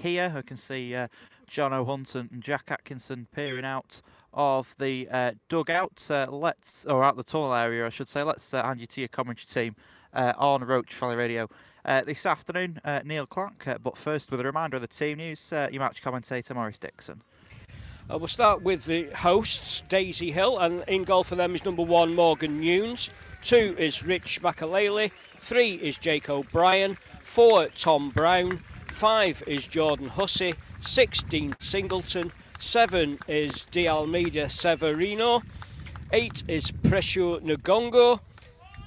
here. I can see John O'Hunton and Jack Atkinson peering out of the dugout. Or out the tunnel area, I should say. Let's hand you to your commentary team on Roach Valley Radio this afternoon. Neil Clark, but first with a reminder of the team news, your match commentator Maurice Dixon. We'll start with the hosts, Daisy Hill, and in goal for them is number 1, Morgan Nunes. 2 is Rich Makalele. 3 is Jake O'Brien. 4, Tom Brown. 5 is Jordan Hussey. 6, Dean Singleton. 7 is Di Almeida Severino. 8 is Preshu Ngongo.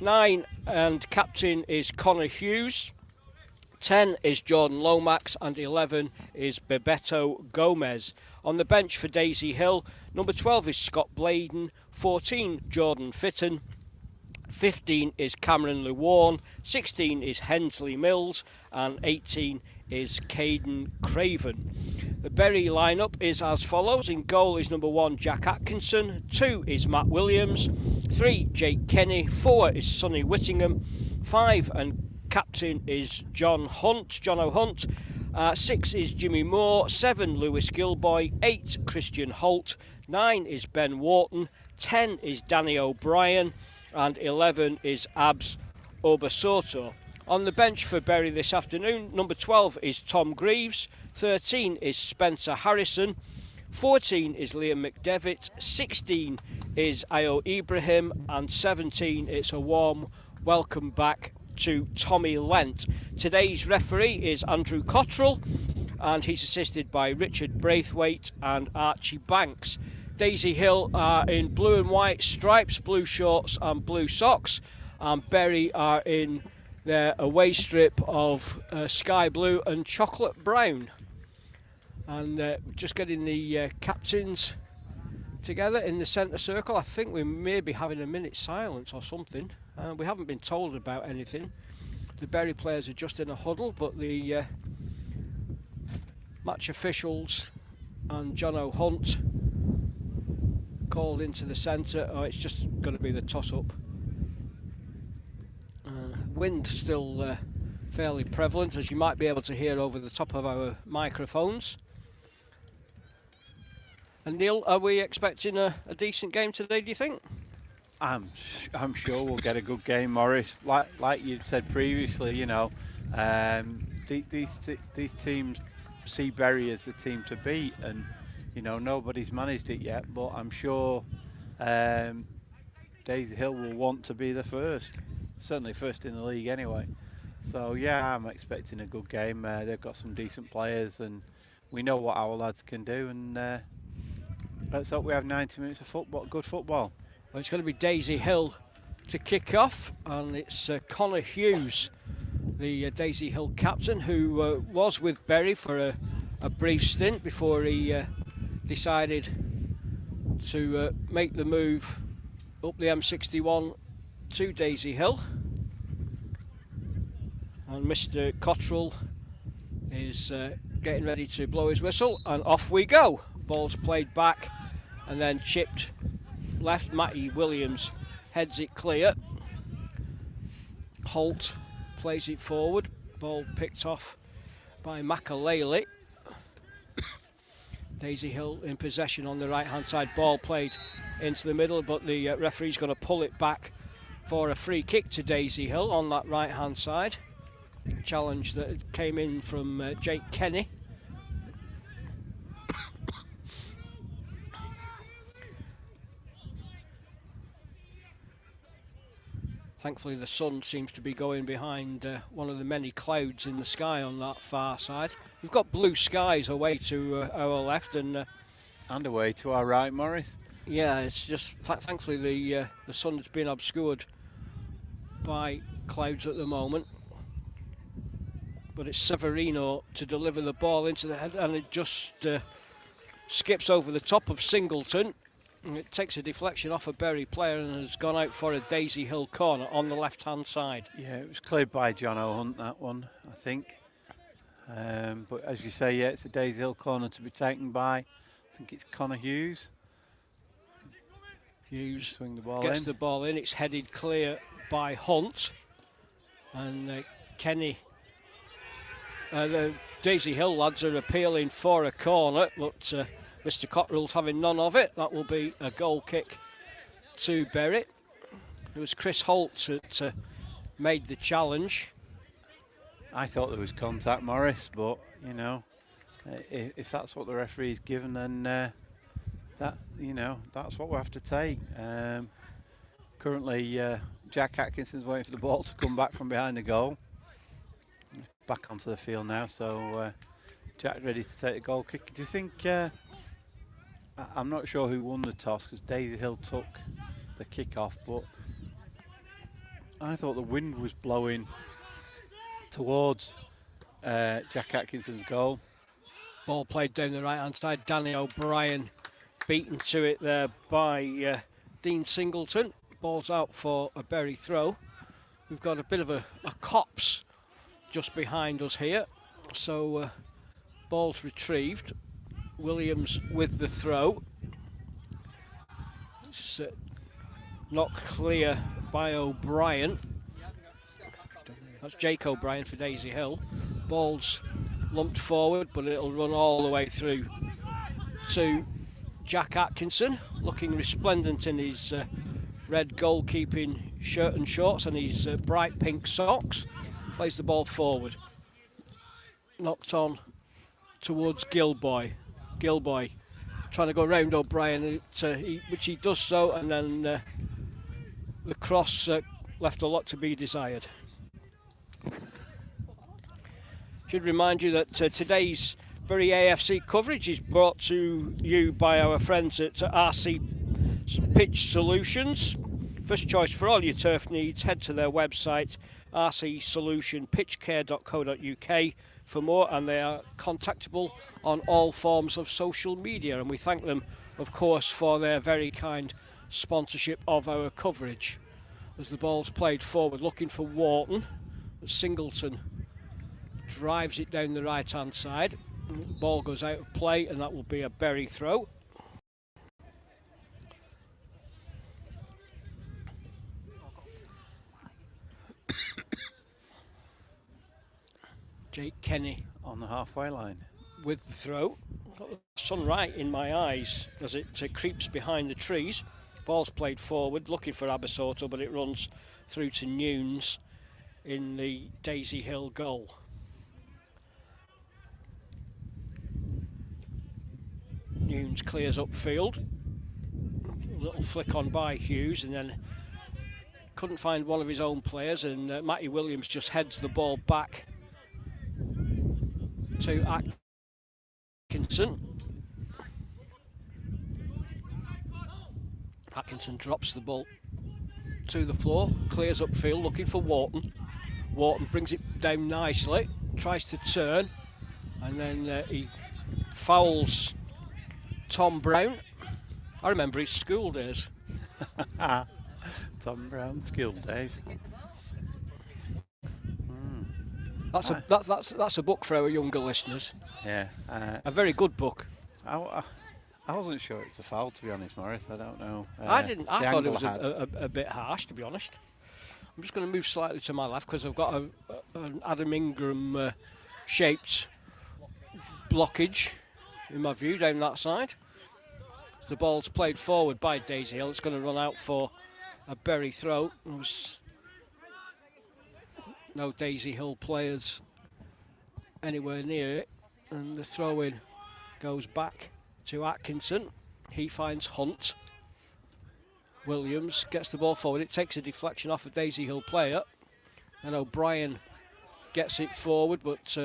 9 and captain is Conor Hughes. 10 is Jordan Lomax, and 11 is Bebeto Gomez. On the bench for Daisy Hill, number 12 is Scott Bladen, 14 Jordan Fitton, 15 is Cameron Lewarne, 16 is Hensley Mills, and 18 is Caden Craven. The Bury lineup is as follows. In goal is number 1 Jack Atkinson, 2 is Matt Williams, 3 Jake Kenny, 4 is Sonny Whittingham, 5 and captain is John O'Hunt, 6 is Jimmy Moore, 7 Lewis Gilboy, 8 Christian Holt, 9 is Ben Wharton, 10 is Danny O'Brien, and 11 is Abs Obasoto. On the bench for Bury this afternoon, number 12 is Tom Greaves, 13 is Spencer Harrison, 14 is Liam McDevitt, 16 is Ayo Ibrahim, and 17 it's a warm welcome back to Tommy Lent. Today's referee is Andrew Cottrell, and he's assisted by Richard Braithwaite and Archie Banks. Daisy Hill are in blue and white stripes, blue shorts and blue socks, and Bury are in their away strip of sky blue and chocolate brown. And just getting the captains together in the centre circle. I think we may be having a minute's silence or something. We haven't been told about anything. The Bury players are just in a huddle, but the match officials and John O'Hunt called into the centre. Oh, it's just going to be the toss-up. Wind still fairly prevalent, as you might be able to hear over the top of our microphones. And Neil, are we expecting a decent game today, do you think? I'm sure we'll get a good game, Maurice. Like you said previously, you know, these teams see Bury as the team to beat, and you know nobody's managed it yet. But I'm sure Daisy Hill will want to be the first, certainly first in the league anyway. So yeah, I'm expecting a good game. They've got some decent players, and we know what our lads can do. And let's hope we have 90 minutes of football, good football. Well, it's going to be Daisy Hill to kick off, and it's Conor Hughes, the Daisy Hill captain, who was with Bury for a brief stint before he decided to make the move up the M61 to Daisy Hill. And Mr. Cottrell is getting ready to blow his whistle, and off we go. Ball's played back and then chipped left. Matty Williams heads it clear. Holt plays it forward. Ball picked off by Makalele. Daisy Hill in possession on the right hand side. Ball played into the middle, but the referee's going to pull it back for a free kick to Daisy Hill on that right hand side. Challenge that came in from Jake Kenny. Thankfully the sun seems to be going behind one of the many clouds in the sky on that far side. We've got blue skies away to our left and away to our right, Maurice. Yeah, it's just thankfully the sun has been obscured by clouds at the moment. But it's Severino to deliver the ball into the head, and it just skips over the top of Singleton. It takes a deflection off a Bury player and has gone out for a Daisy Hill corner on the left-hand side. Yeah, it was cleared by John O'Hunt, that one, I think. But as you say, yeah, it's a Daisy Hill corner to be taken by, I think it's Conor Hughes. Hughes swing the ball gets the ball in. It's headed clear by Hunt. And Kenny... Daisy Hill lads are appealing for a corner, but Mr. Cotterill's having none of it. That will be a goal kick to Berwick. It was Chris Holt that made the challenge. I thought there was contact, Morris, but you know, if that's what the referee's given, then that, you know, that's what we have to take. Currently, Jack Atkinson's waiting for the ball to come back from behind the goal. Back onto the field now, so Jack ready to take the goal kick. Do you think? I'm not sure who won the toss because Daisy Hill took the kick off, but I thought the wind was blowing towards Jack Atkinson's goal. Ball played down the right hand side. Danny O'Brien beaten to it there by Dean Singleton. Ball's out for a Berry throw. We've got a bit of a copse just behind us here, so ball's retrieved. Williams with the throw. It's not clear by O'Brien. That's Jake O'Brien for Daisy Hill. Ball's lumped forward, but it'll run all the way through to Jack Atkinson, looking resplendent in his red goalkeeping shirt and shorts and his bright pink socks. Plays the ball forward. Knocked on towards Gilboy. Gilboy trying to go round O'Brien, which he does so, and then the cross left a lot to be desired. Should remind you that today's Bury AFC coverage is brought to you by our friends at RC Pitch Solutions. First choice for all your turf needs. Head to their website, rcsolutionpitchcare.co.uk for more, and they are contactable on all forms of social media, and we thank them, of course, for their very kind sponsorship of our coverage. As the ball's played forward, looking for Wharton, Singleton drives it down the right hand side. Ball goes out of play, and that will be a Berry throw. Jake Kenny On the halfway line with the throw. Got the sun right in my eyes as it creeps behind the trees. Ball's played forward, looking for Abasoto, but it runs through to Nunes in the Daisy Hill goal. Nunes clears upfield. A little flick on by Hughes, and then couldn't find one of his own players, and Matty Williams just heads the ball back to Atkinson. Atkinson drops the ball to the floor, clears upfield, looking for Wharton. Wharton brings it down nicely, tries to turn, and then he fouls Tom Brown. I remember his school days. Tom Brown school days. That's a book for our younger listeners. Yeah. A very good book. I wasn't sure it's a foul, to be honest, Morris. I don't know. I didn't. I thought it was a bit harsh, to be honest. I'm just going to move slightly to my left because I've got an Adam Ingram shaped blockage in my view down that side. As the ball's played forward by Daisy Hill, it's going to run out for a Berry throw. There was no Daisy Hill players anywhere near it, and the throw in goes back to Atkinson. He finds Hunt. Williams gets the ball forward. It takes a deflection off a Daisy Hill player, and O'Brien gets it forward, but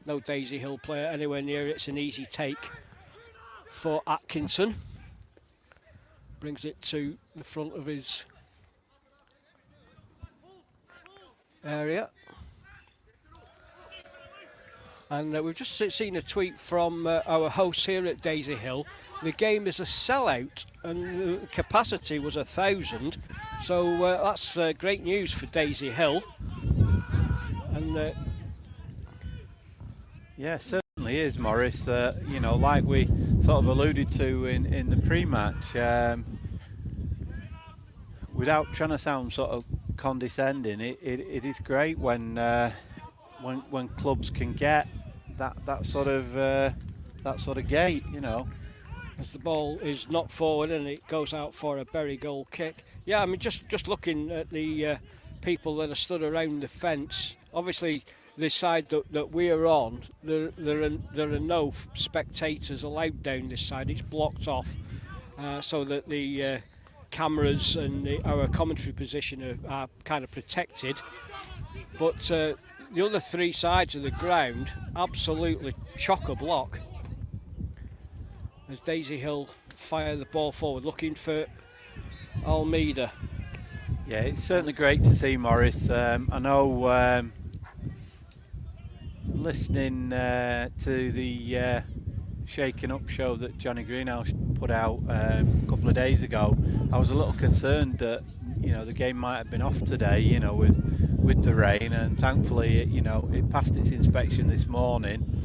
no Daisy Hill player anywhere near it. It's an easy take for Atkinson. Brings it to the front of his area. And we've just seen a tweet from our hosts here at Daisy Hill. The game is a sellout and the capacity was 1,000. So that's great news for Daisy Hill. And yeah, certainly is, Morris. You know, like we sort of alluded to in the pre-match, without trying to sound sort of condescending, it is great when clubs can get that sort of gate, you know. As the ball is knocked forward and it goes out for a Bury goal kick. Yeah, I mean, just looking at the people that are stood around the fence, obviously the side that we are on, there are no spectators allowed down this side. It's blocked off so that the cameras and our commentary position are kind of protected. But the other three sides of the ground, absolutely chock-a-block. As Daisy Hill fire the ball forward, looking for Almeida. Yeah, it's certainly great to see Morris. I know listening to the Shaken Up show that Johnny Greenhouse put out a couple of days ago, I was a little concerned that, you know, the game might have been off today, you know, with the rain, and thankfully it passed its inspection this morning.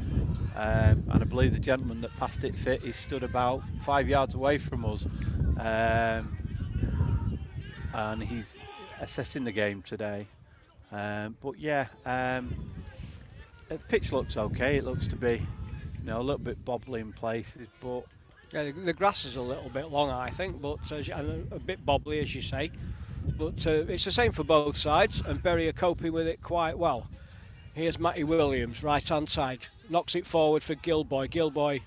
And I believe the gentleman that passed it fit, he stood about 5 yards away from us, and he's assessing the game today. But yeah, the pitch looks okay. It looks to be, you know, a little bit bobbly in places, but yeah, the grass is a little bit long, I think, but and a bit bobbly, as you say. But it's the same for both sides, and Bury are coping with it quite well. Here's Matty Williams, right-hand side, knocks it forward for Gilboy. Gilboy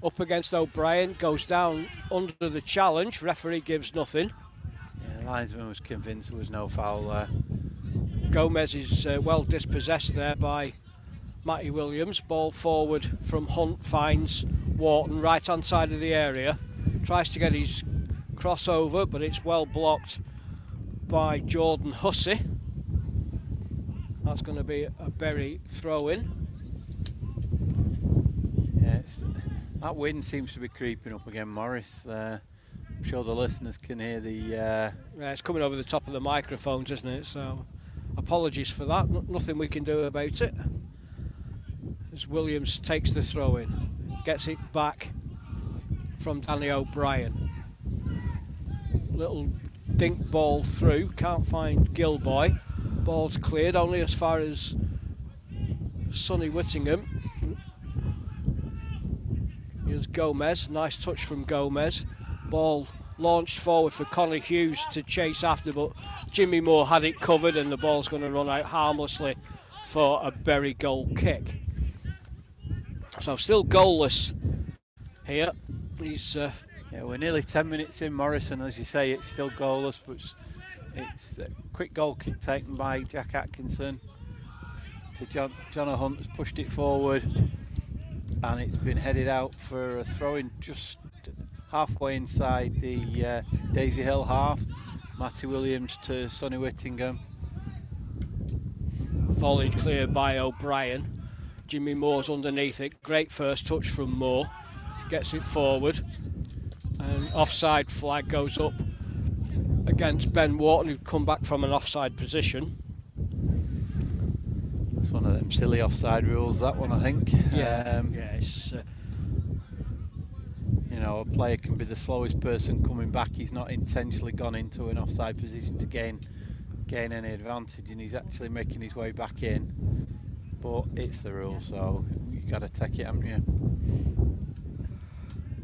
up against O'Brien, goes down under the challenge. Referee gives nothing. Yeah, the linesman was convinced there was no foul there. Gomez is well dispossessed there by Matty Williams. Ball forward from Hunt, finds Wharton, right-hand side of the area. Tries to get his crossover, but it's well blocked by Jordan Hussey. That's going to be a Bury throw-in. Yeah, that wind seems to be creeping up again, Morris. I'm sure the listeners can hear the... Yeah, it's coming over the top of the microphones, isn't it? So apologies for that. Nothing we can do about it. As Williams takes the throw-in, gets it back from Danny O'Brien. Little dink ball through, can't find Gilboy. Ball's cleared only as far as Sonny Whittingham. Here's Gomez, nice touch from Gomez. Ball launched forward for Conor Hughes to chase after, but Jimmy Moore had it covered and the ball's going to run out harmlessly for a Bury goal kick. So still goalless here. He's yeah, we're nearly 10 minutes in, Morrison. As you say, it's still goalless, but it's a quick goal kick taken by Jack Atkinson to John Hunt, has pushed it forward, and it's been headed out for a throw-in just halfway inside the Daisy Hill half. Matty Williams to Sonny Whittingham. Volleyed clear by O'Brien. Jimmy Moore's underneath it. Great first touch from Moore. Gets it forward. And offside flag goes up against Ben Wharton, who'd come back from an offside position. It's one of them silly offside rules, that one, I think. Yeah, it's... you know, a player can be the slowest person coming back. He's not intentionally gone into an offside position to gain any advantage, and he's actually making his way back in. But it's the rule, so you got to take it, haven't you?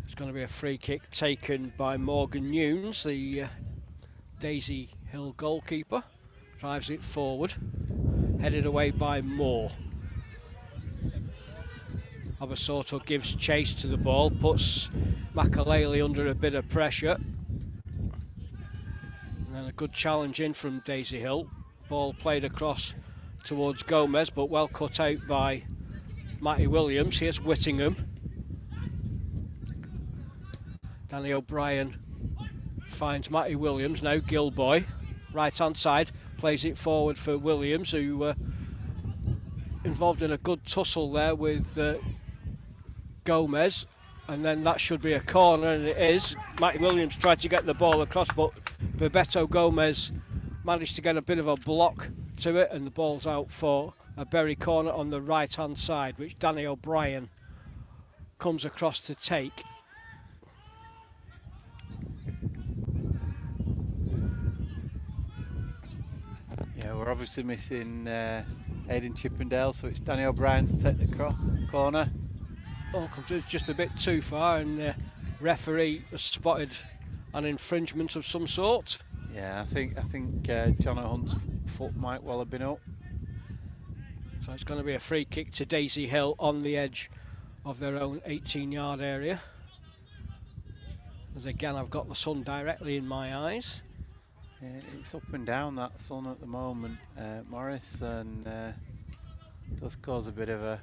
It's going to be a free kick taken by Morgan Nunes, the Daisy Hill goalkeeper. Drives it forward, headed away by Moore. Abasoto gives chase to the ball, puts Makalele under a bit of pressure. And then a good challenge in from Daisy Hill. Ball played across towards Gomez, but well cut out by Matty Williams. Here's Whittingham. Danny O'Brien finds Matty Williams, now Gilboy. Right hand side, plays it forward for Williams, who involved in a good tussle there with Gomez, and then that should be a corner, and it is. Matty Williams tried to get the ball across, but Bebeto Gomez managed to get a bit of a block to it, and the ball's out for a Bury corner on the right hand side, which Danny O'Brien comes across to take. Yeah, we're obviously missing Hayden Chippendale, so it's Danny O'Brien to take the corner. Oh, comes just a bit too far, and the referee has spotted an infringement of some sort. Yeah, I think John O'Hunt's foot might well have been up. So it's going to be a free kick to Daisy Hill on the edge of their own 18-yard area. As again, I've got the sun directly in my eyes. Yeah, it's up and down, that sun at the moment, Morris, and does cause a bit of a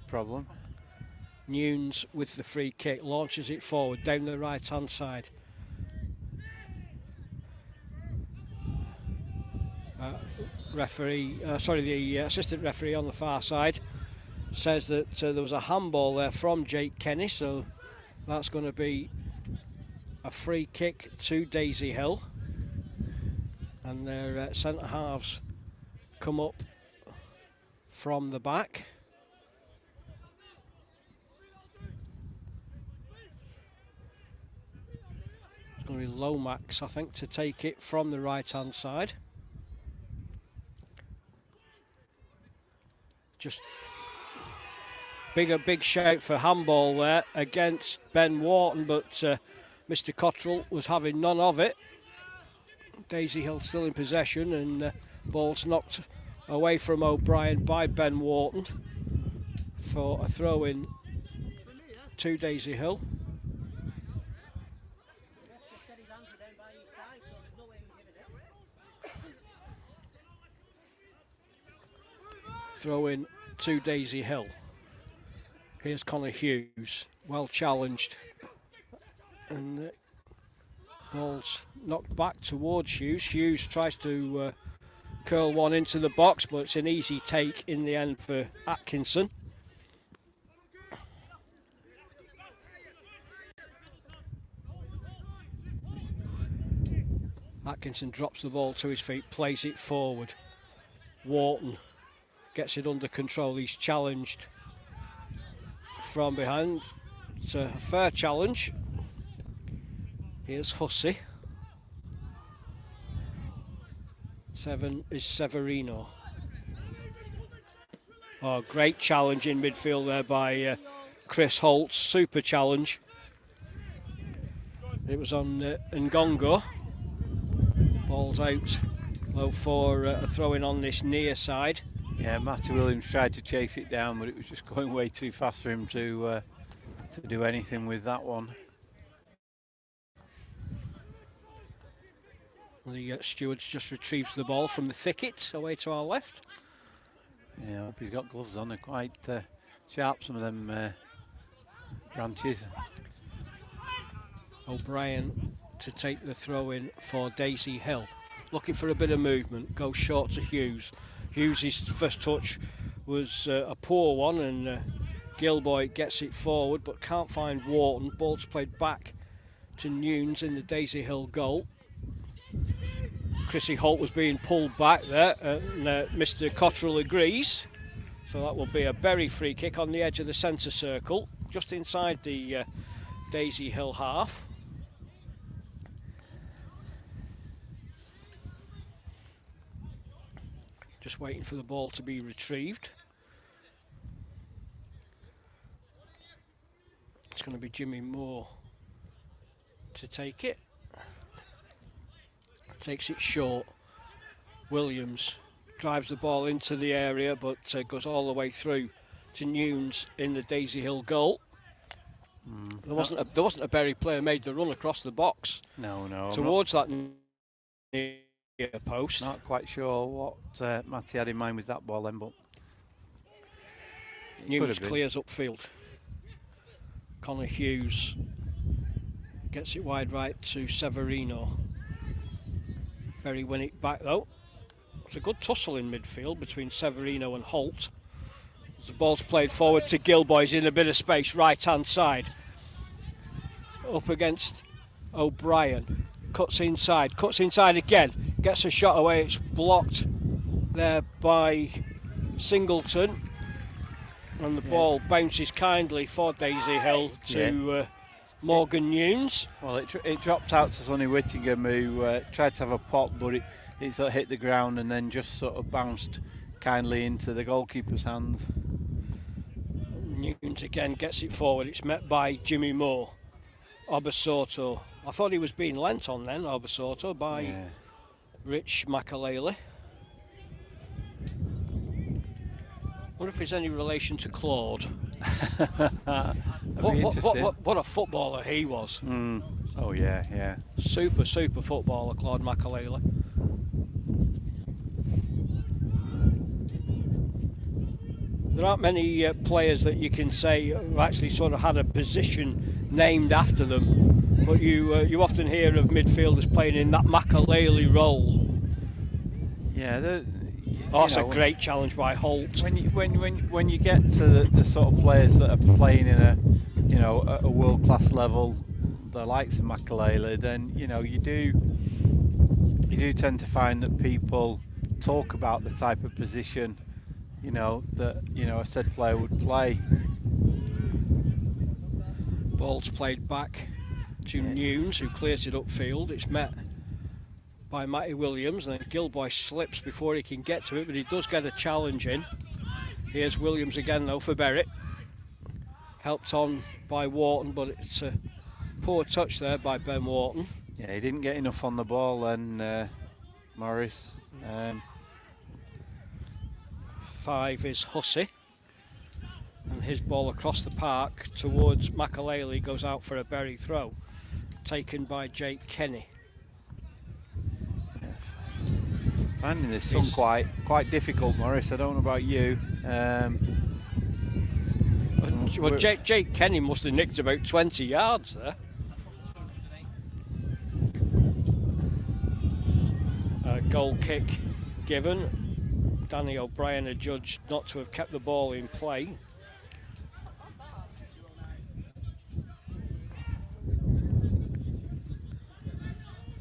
problem. Nunes with the free kick launches it forward down the right-hand side. The assistant referee on the far side says that there was a handball there from Jake Kenny, so that's going to be a free kick to Daisy Hill, and their centre halves come up from the back. It's going to be Lomax, I think, to take it from the right-hand side. Just a big shout for handball there against Ben Wharton, but Mr. Cottrell was having none of it. Daisy Hill still in possession, and ball's knocked away from O'Brien by Ben Wharton for a throw-in to Daisy Hill. Throw in to Daisy Hill. Here's Conor Hughes, well challenged, and ball's knocked back towards Hughes. Hughes tries to curl one into the box, but it's an easy take in the end for Atkinson. Atkinson drops the ball to his feet, plays it forward. Wharton gets it under control. He's challenged from behind. It's a fair challenge. Here's Hussey. 7 is Severino. Oh, great challenge in midfield there by Chris Holt. Super challenge. It was on Ngongo. Ball's out low for a throw-in on this near side. Yeah, Matty Williams tried to chase it down, but it was just going way too fast for him to do anything with that one. The stewards just retrieves the ball from the thicket away to our left. Yeah, I hope he's got gloves on. They're quite sharp, some of them branches. O'Brien to take the throw in for Daisy Hill. Looking for a bit of movement, goes short to Hughes. Hughes' first touch was a poor one, and Gilboy gets it forward but can't find Wharton. Ball's played back to Nunes in the Daisy Hill goal. Chrissy Holt was being pulled back there, and Mr. Cottrell agrees. So that will be a Berry free kick on the edge of the centre circle, just inside the Daisy Hill half. Just waiting for the ball to be retrieved. It's going to be Jimmy Moore to take it. Takes it short. Williams drives the ball into the area, but goes all the way through to Nunes in the Daisy Hill goal. There wasn't a Berry player made the run across the box. No. Towards that near post. Not quite sure what Matty had in mind with that ball then, but Nunes clears upfield. Conor Hughes gets it wide right to Severino. Berry win it back though. It's a good tussle in midfield between Severino and Holt. As the ball's played forward to Gilboy's in a bit of space, right hand side. Up against O'Brien. Cuts inside again. Gets a shot away, it's blocked there by Singleton. And the ball bounces kindly for Daisy Hill to Morgan Nunes. Well, it dropped out to Sonny Whittingham, who tried to have a pop, but it sort of hit the ground and then just sort of bounced kindly into the goalkeeper's hands. Newns again gets it forward. It's met by Jimmy Moore. Obasoto. I thought he was being lent on then, Obasoto, by Rich Makalele. Wonder if there's any relation to Claude. What a footballer he was. Oh yeah. Super footballer, Claude Makalele. There aren't many players that you can say have actually sort of had a position named after them, but you often hear of midfielders playing in that Makalele role. Yeah, that's a great challenge by Holt. When you get to the sort of players that are playing in a world class level, the likes of Makalele, then you do tend to find that people talk about the type of position that a said player would play. Ball's played back to Newns, who clears it upfield. It's met by Matty Williams, and then Gilboy slips before he can get to it, but he does get a challenge in. Here's Williams again though for Berwick. Helped on by Wharton, but it's a poor touch there by Ben Wharton. Yeah, he didn't get enough on the ball then, Morris. 5 is Hussey, and his ball across the park towards Makalele goes out for a Berry throw, taken by Jake Kenny. Finding this one quite difficult, Morris. I don't know about you. Well, Jake Kenny must have nicked about 20 yards there. Goal kick given. Danny O'Brien adjudged not to have kept the ball in play.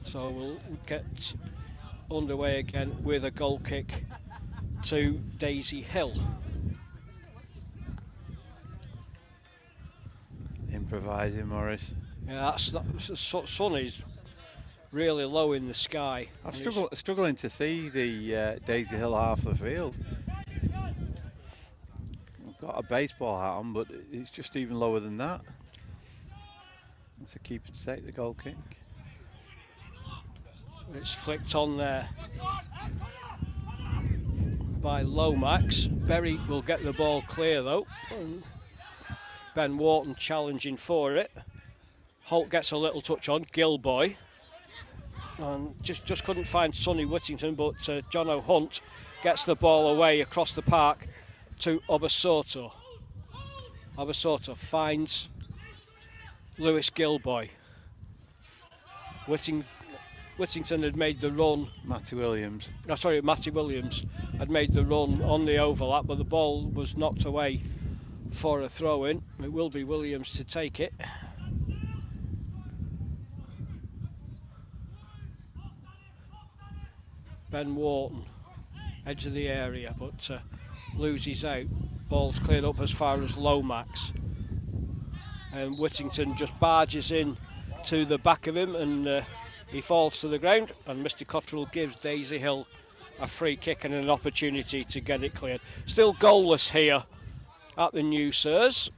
So we'll get underway again with a goal kick to Daisy Hill. Improvising, Morris. Yeah, the sun is really low in the sky. I'm struggling to see the Daisy Hill half of the field. I've got a baseball hat on, but it's just even lower than that. That's a keeper to take the goal kick. It's flicked on there by Lomax. Berry will get the ball clear though. Ben Wharton challenging for it. Holt gets a little touch on Gilboy. And just couldn't find Sonny Whittington, but John O'Hunt gets the ball away across the park to Obasoto. Obasoto finds Lewis Gilboy. Whittington had made the run. Matty Williams had made the run on the overlap, but the ball was knocked away for a throw-in. It will be Williams to take it. Ben Wharton, edge of the area, but loses out. Ball's cleared up as far as Lomax. And Whittington just barges in to the back of him, and he falls to the ground, and Mr. Cottrell gives Daisy Hill a free kick and an opportunity to get it cleared. Still goalless here at the New Sirs.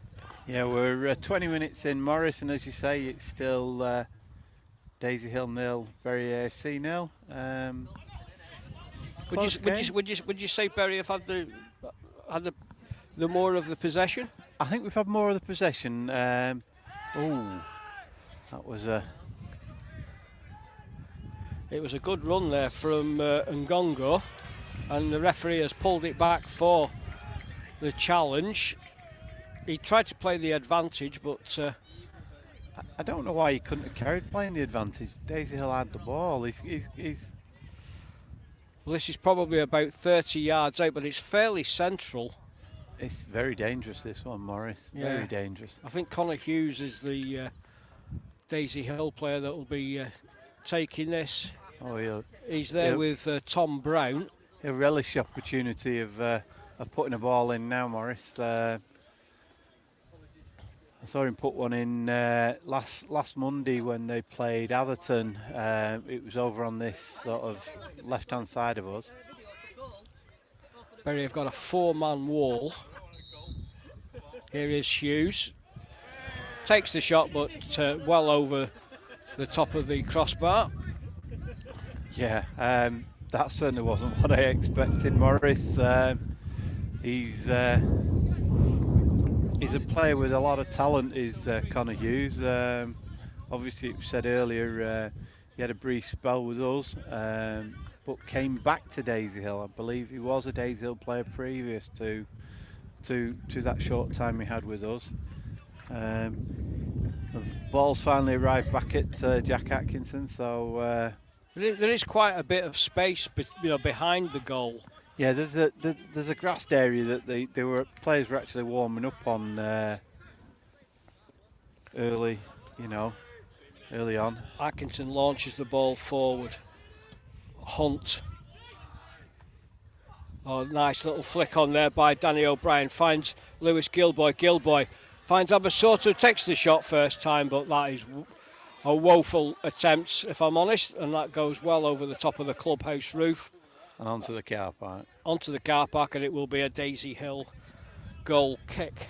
Yeah, we're 20 minutes in, Morris, and as you say, it's still Daisy Hill 0, Bury AFC 0. Would you say Bury have had the more of the possession? I think we've had more of the possession. That was a. It was a good run there from Ngongo, and the referee has pulled it back for the challenge. He tried to play the advantage, but I don't know why he couldn't have carried playing the advantage. Daisy Hill had the ball. Well, this is probably about 30 yards out, but it's fairly central. It's very dangerous, this one, Morris. Yeah. Very dangerous. I think Conor Hughes is the Daisy Hill player that will be taking this. Oh, he's there with Tom Brown. He'll relish the opportunity of putting a ball in now, Morris. I saw him put one in last Monday when they played Atherton. It was over on this sort of left-hand side of us. Bury have got a 4-man wall. Here is Hughes. Takes the shot, but well over the top of the crossbar. Yeah, that certainly wasn't what I expected, Morris. He's a player with a lot of talent, is Conor Hughes. Obviously, it was said earlier, he had a brief spell with us, but came back to Daisy Hill. I believe he was a Daisy Hill player previous to that short time he had with us. The ball's finally arrived back at Jack Atkinson, so there is quite a bit of space, behind the goal. yeah, there's a grassed area that players were actually warming up on early on. Atkinson launches the ball forward. Hunt. Oh, nice little flick on there by Danny O'Brien. Finds Lewis Gilboy. Gilboy finds Abasoto, takes the shot first time, but that is a woeful attempt, if I'm honest, and that goes well over the top of the clubhouse roof. And onto the car park. Onto the car park, and it will be a Daisy Hill goal kick.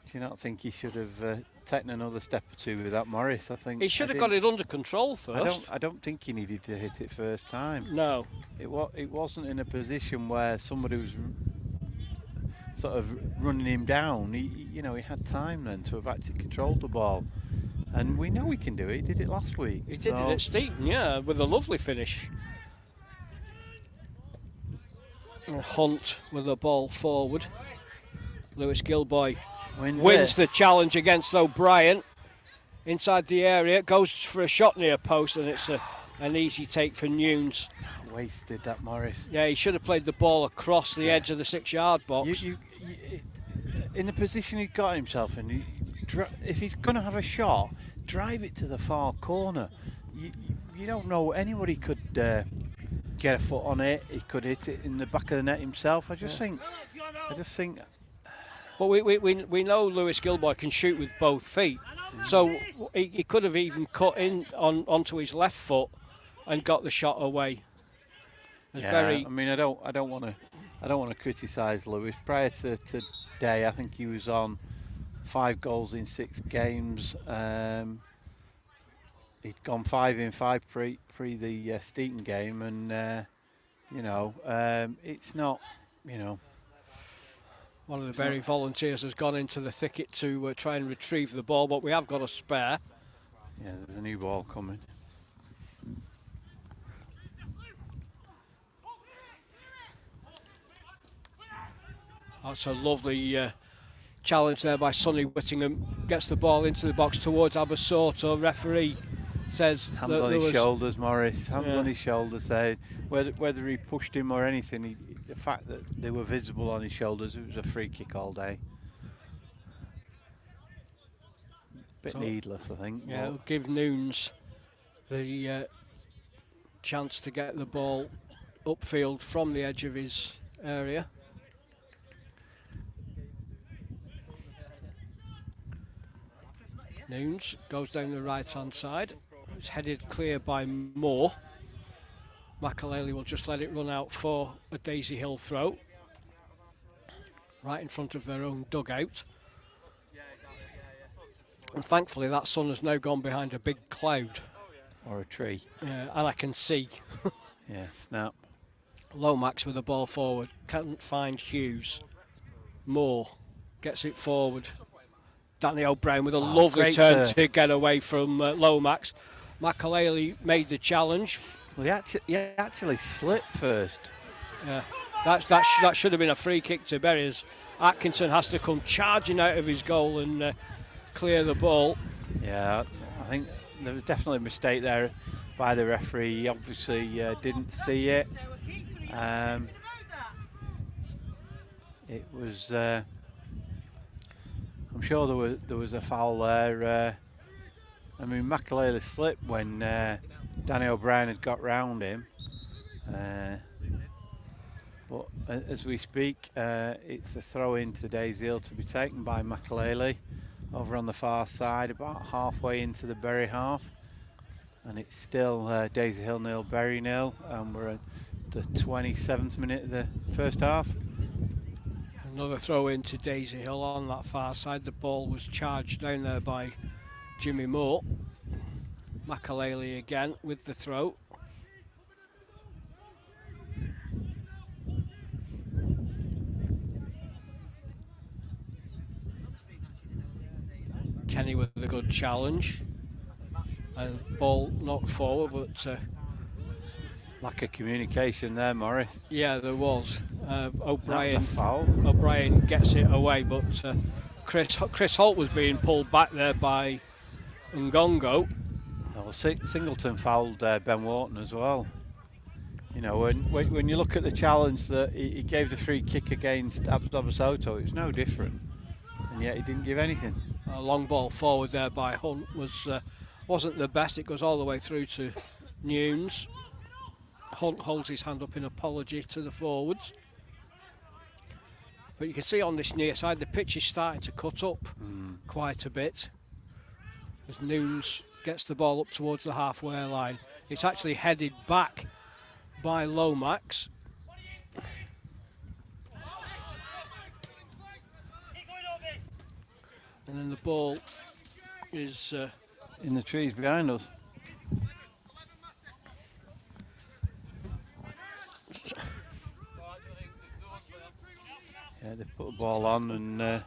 Do you not think he should have taken another step or two with that, Morris? I think He should have got it under control first. I don't think he needed to hit it first time. No. It wasn't in a position where somebody was sort of running him down. He had time then to have actually controlled the ball. And we know he can do it. He did it last week. He did it at Steeton, yeah, with a lovely finish. Hunt with the ball forward. Lewis Gilboy wins the challenge against O'Brien. Inside the area, goes for a shot near post, and it's an easy take for Nunes. Wasted that, Morris. Yeah, he should have played the ball across the edge of the 6-yard box. In the position he got himself in, if he's going to have a shot, drive it to the far corner. You don't know, anybody could get a foot on it. He could hit it in the back of the net himself. I just think. But we know Lewis Gilboy can shoot with both feet, so he could have even cut in onto his left foot and got the shot away. I mean, I don't want to criticise Lewis. Prior to today, I think he was on 5 goals in 6 games. He'd gone 5 in 5 pre the Steeton game, and it's not, One of the Bury volunteers has gone into the thicket to try and retrieve the ball, but we have got a spare. Yeah, there's a new ball coming. That's a lovely challenge there by Sonny Whittingham. Gets the ball into the box towards Abasoto. Referee says hands on his shoulders, Morris. Hands on his shoulders there. Whether he pushed him or anything, the fact that they were visible on his shoulders, it was a free kick all day. Bit needless, I think. Yeah, it'll give Nunes the chance to get the ball upfield from the edge of his area. Nunes goes down the right-hand side. It's headed clear by Moore. Makaleli will just let it run out for a Daisy Hill throw. Right in front of their own dugout. And thankfully that sun has now gone behind a big cloud. Or a tree. And I can see. Yeah, snap. Lomax with the ball forward. Can't find Hughes. Moore gets it forward. Danny O'Brien with a lovely turn to get away from Lomax. Makaleli made the challenge. Well, he actually slipped first. Yeah, that should have been a free kick to Bury, as Atkinson has to come charging out of his goal and clear the ball. Yeah, I think there was definitely a mistake there by the referee. He obviously didn't see it. It was. I'm sure there was a foul there. I mean, Makaleli slipped when Danny O'Brien had got round him. But as we speak, it's a throw into Daisy Hill to be taken by Makaleli over on the far side, about halfway into the Bury half. And it's still Daisy Hill 0, Bury 0, and we're at the 27th minute of the first half. Another throw into Daisy Hill on that far side. The ball was charged down there by Jimmy Moore. Makaleli again with the throw. Kenny with a good challenge. And ball knocked forward, but Lack of communication there, Morris. yeah, there was. O'Brien. That was a foul. O'Brien gets it away, but Chris Holt was being pulled back there by Ngongo. Well, Singleton fouled Ben Wharton as well. You know, when you look at the challenge that he gave the free kick against Abasoto, it was no different, and yet he didn't give anything. A long ball forward there by Hunt wasn't the best. It goes all the way through to Nunes. Hunt holds his hand up in apology to the forwards. But you can see on this near side the pitch is starting to cut up quite a bit as Nunes gets the ball up towards the halfway line. It's actually headed back by Lomax. And then the ball is in the trees behind us. Yeah, they put the ball on, and the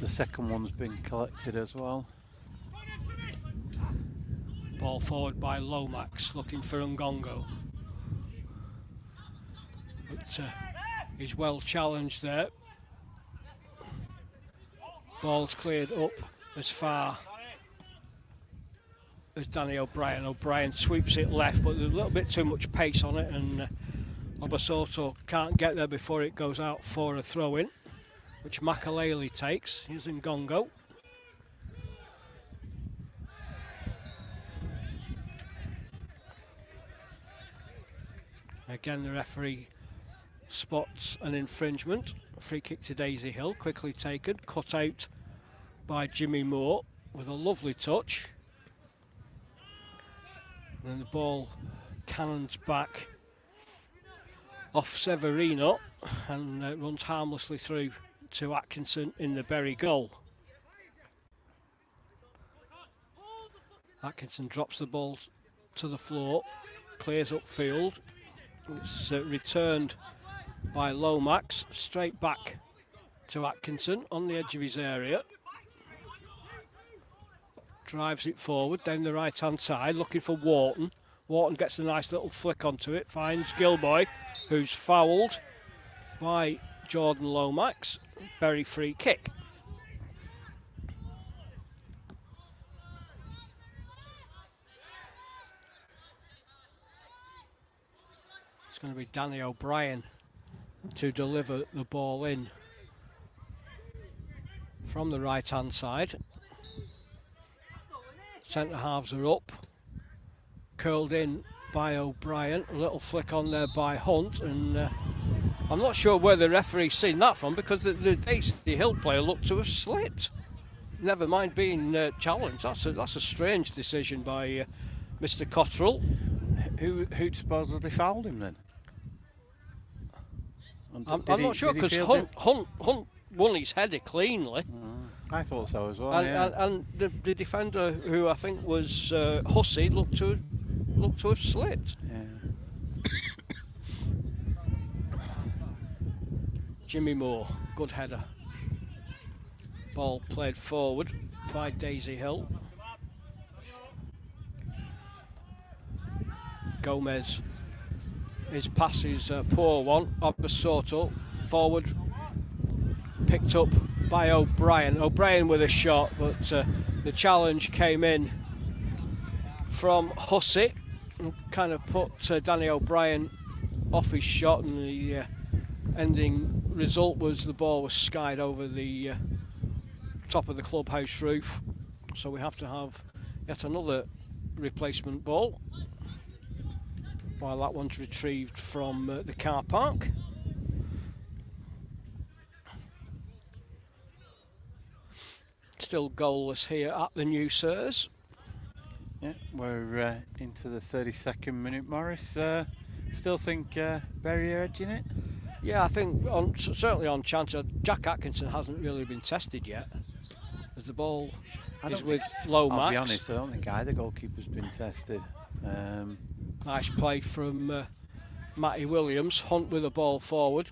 second one's been collected as well. Ball forward by Lomax, looking for Ngongo. But he's well challenged there. Ball's cleared up as far as Danny O'Brien. O'Brien sweeps it left, but there's a little bit too much pace on it, and Abasoto can't get there before it goes out for a throw-in, which Makaleli takes. Here's Ngongo. Again, the referee spots an infringement. Free kick to Daisy Hill, quickly taken, cut out by Jimmy Moore with a lovely touch. And then the ball cannons back off Severino and runs harmlessly through to Atkinson in the Bury goal. Atkinson drops the ball to the floor, clears upfield. It's returned by Lomax, straight back to Atkinson on the edge of his area. Drives it forward down the right hand side, looking for Wharton. Wharton gets a nice little flick onto it, finds Gilboy, who's fouled by Jordan Lomax. Bury free kick. It's going to be Danny O'Brien to deliver the ball in from the right hand side. Centre halves are up, curled in by O'Brien. A little flick on there by Hunt, and I'm not sure where the referee's seen that from, because the Daisy Hill player looked to have slipped. Never mind being challenged. That's a strange decision by Mr. Cottrell. Who supposedly fouled him then? I'm not sure, because Hunt won his header cleanly. I thought so as well. And the defender, who I think was Hussey, looked to have slipped. Yeah. Jimmy Moore, good header. Ball played forward by Daisy Hill. Gomez, his pass is a poor one. Abasoto forward, picked up by O'Brien. O'Brien with a shot, but the challenge came in from Hussey and kind of put Danny O'Brien off his shot, and the ending result was the ball was skied over the top of the clubhouse roof. So we have to have yet another replacement ball while that one's retrieved from the car park. Still goalless here at the New Sirs. Yeah, we're into the 32nd minute, Morris. Still think Berry are edging it? Yeah, I think certainly on chance. Jack Atkinson hasn't really been tested yet, as the ball is with low I'll marks. be honest, I don't think either goalkeeper's been tested. Nice play from Matty Williams. Hunt with the ball forward.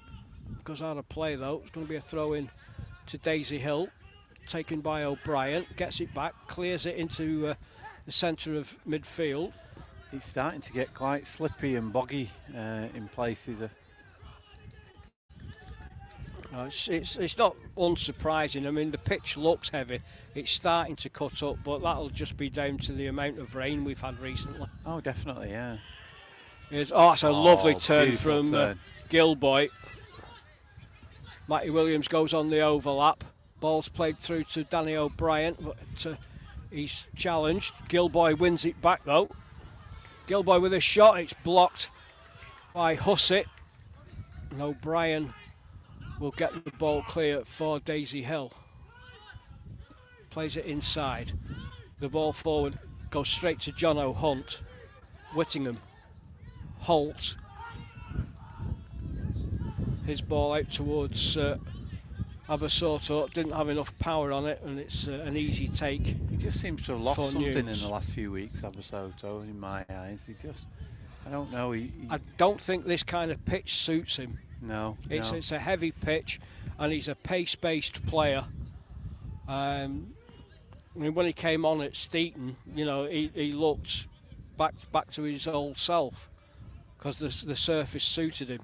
Goes out of play though. It's going to be a throw in to Daisy Hill. Taken by O'Brien. Gets it back. Clears it into the centre of midfield. It's starting to get quite slippy and boggy in places. It's not unsurprising. I mean, the pitch looks heavy. It's starting to cut up, but that'll just be down to the amount of rain we've had recently. Oh, definitely, yeah. It's a lovely turn from Gilboy. Matty Williams goes on the overlap. Ball's played through to Danny O'Brien, but he's challenged. Gilboy wins it back though. Gilboy with a shot. It's blocked by Hussey. And O'Brien will get the ball clear for Daisy Hill. Plays it inside. The ball forward goes straight to John O'Hunt. Whittingham. Holt. His ball out towards Abasoto. Didn't have enough power on it, and it's an easy take. He just seems to have lost something Nunes in the last few weeks, Abasoto, in my eyes. I don't know. I don't think this kind of pitch suits him. No. It's a heavy pitch, and he's a pace-based player. I mean, when he came on at Steeton, he looked back to his old self because the surface suited him.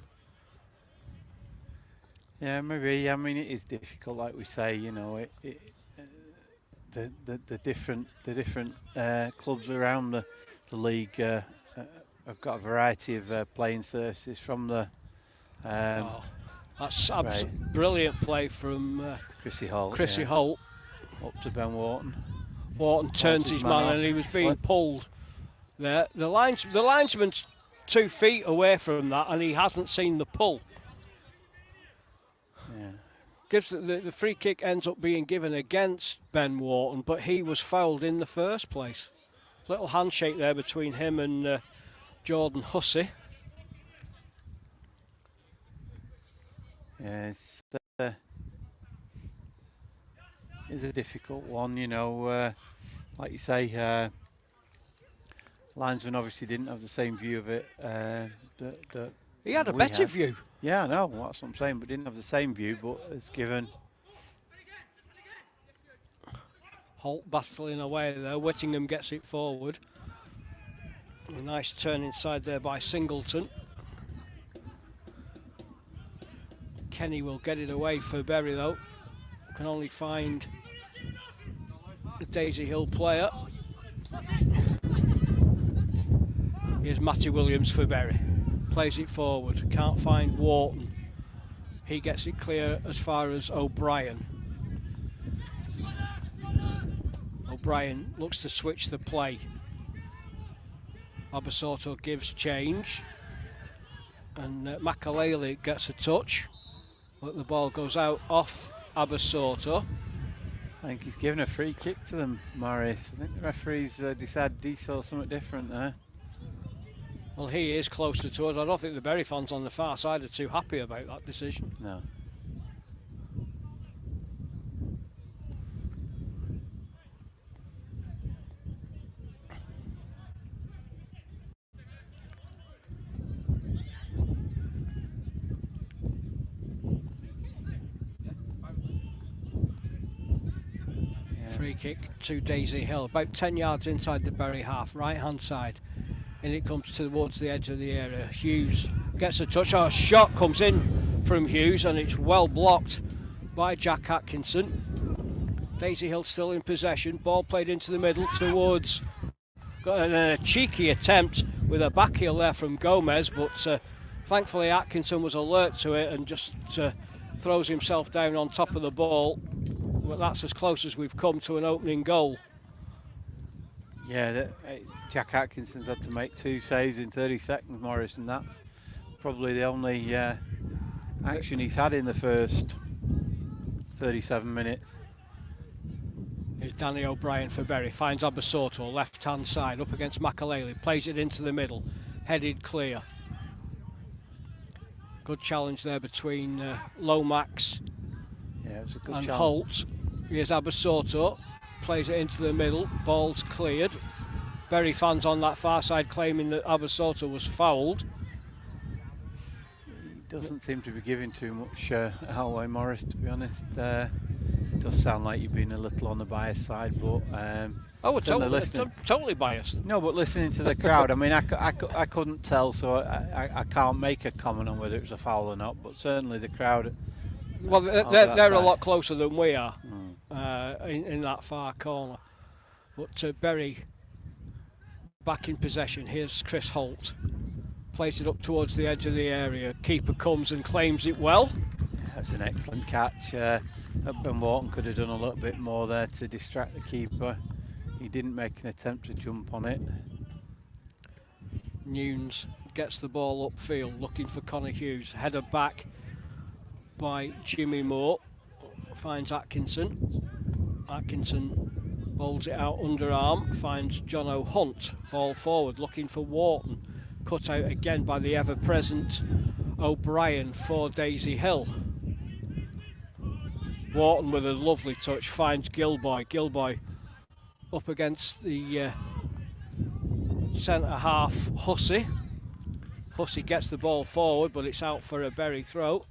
Yeah, maybe. I mean, it is difficult, like we say. The different clubs around the league have got a variety of playing surfaces from the. That's brilliant play from Chrissy Holt. Chrissy Holt. Up to Ben Wharton. Wharton turns his man and he was being pulled there. The linesman's 2 feet away from that and he hasn't seen the pull. Yeah. Gives the free kick ends up being given against Ben Wharton, but he was fouled in the first place. Little handshake there between him and Jordan Hussey. Yeah, it's a difficult one, like you say, linesman obviously didn't have the same view of it. He had a better view. Yeah, I know, that's what I'm saying, but didn't have the same view, but it's given. Holt battling away there. Whittingham gets it forward. A nice turn inside there by Singleton. Kenny will get it away for Berry though. Can only find the Daisy Hill player. Here's Matty Williams for Berry. Plays it forward. Can't find Wharton. He gets it clear as far as O'Brien. O'Brien looks to switch the play. Abasoto gives change. And Makalele gets a touch. But the ball goes out off Abasoto. I think he's given a free kick to them, Morris. I think the referees decided he saw something different there. Well, he is closer to us. I don't think the Bury fans on the far side are too happy about that decision. No. Free kick to Daisy Hill, about 10 yards inside the Bury half, right hand side. And it comes towards the edge of the area. Hughes gets a touch. A shot comes in from Hughes and it's well blocked by Jack Atkinson. Daisy Hill still in possession. Ball played into the middle towards. Got a cheeky attempt with a back heel there from Gomez, but thankfully Atkinson was alert to it and just throws himself down on top of the ball. Well, that's as close as we've come to an opening goal. Yeah, Jack Atkinson's had to make 2 saves in 30 seconds, Morris, and that's probably the only action he's had in the first 37 minutes. Here's Danny O'Brien for Bury, finds Abasoto, left-hand side, up against Makalele, plays it into the middle, headed clear. Good challenge there between Lomax Yeah, it was a good and challenge. Holt. Here's Abasoto, plays it into the middle, ball's cleared. Bury fans on that far side claiming that Abasoto was fouled. He doesn't seem to be giving too much away, Morris, to be honest. Does sound like you've been a little on the biased side, but Oh, we're certainly totally, listening. totally biased. No, but listening to the crowd, I mean, I couldn't tell, so I can't make a comment on whether it was a foul or not, but certainly the crowd. Well, they're a lot closer than we are in that far corner. But Bury back in possession. Here's Chris Holt. Plays it up towards the edge of the area. Keeper comes and claims it well. That's an excellent catch. Ben Wharton could have done a little bit more there to distract the keeper. He didn't make an attempt to jump on it. Nunes gets the ball upfield, looking for Conor Hughes. Header back by Jimmy Moore. Finds Atkinson. Atkinson bowls it out underarm. Finds John O'Hunt. Ball forward, looking for Wharton. Cut out again by the ever-present O'Brien for Daisy Hill. Wharton with a lovely touch finds Gilboy. Gilboy up against the centre half Hussey. Hussey gets the ball forward, but it's out for a Bury throw.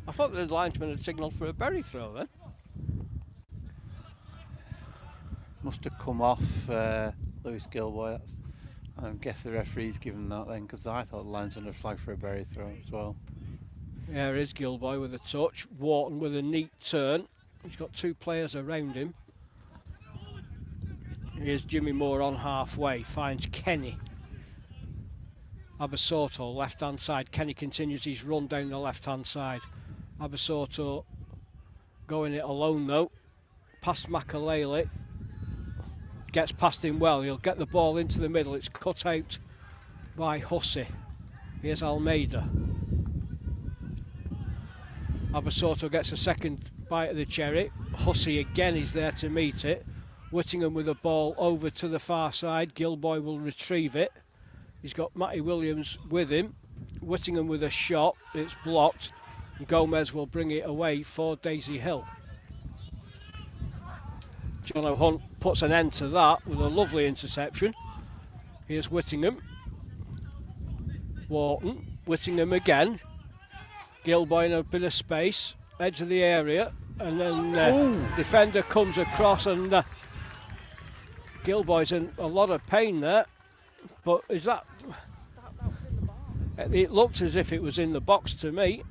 I thought the linesman had signalled for a Bury throw then. Must have come off Lewis Gilboy. I guess the referee's given that then, because I thought the linesman had flagged for a Bury throw as well. There is Gilboy with a touch. Wharton with a neat turn. He's got two players around him. Here's Jimmy Moore on halfway. Finds Kenny. Abasoto, left-hand side. Kenny continues his run down the left-hand side. Abasoto going it alone though. Past Makalele. Gets past him well. He'll get the ball into the middle. It's cut out by Hussey. Here's Almeida. Abasoto gets a second bite of the cherry. Hussey again is there to meet it. Whittingham with the ball over to the far side. Gilboy will retrieve it. He's got Matty Williams with him. Whittingham with a shot. It's blocked. And Gomez will bring it away for Daisy Hill. John O'Hunt puts an end to that with a lovely interception. Here's Whittingham. Wharton. Whittingham again. Gilboy in a bit of space. Edge of the area. And then defender comes across and Gilboy's in a lot of pain there. But is that... It looked as if it was in the box to me.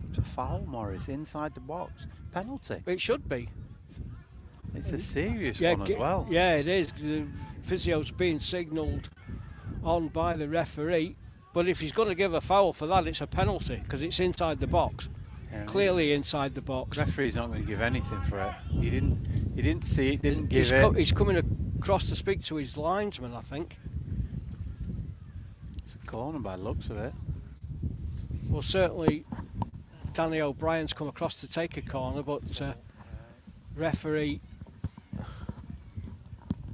It's a foul, Morris, inside the box. Penalty. It should be. It's a serious one as well. Yeah, it is. The physio's being signalled on by the referee. But if he's going to give a foul for that, it's a penalty because it's inside the box. Yeah, clearly inside the box. The referee's not going to give anything for it. He didn't see it, didn't give it. He's coming across to speak to his linesman, I think. It's a corner by the looks of it. Well, certainly Danny O'Brien's come across to take a corner, but referee,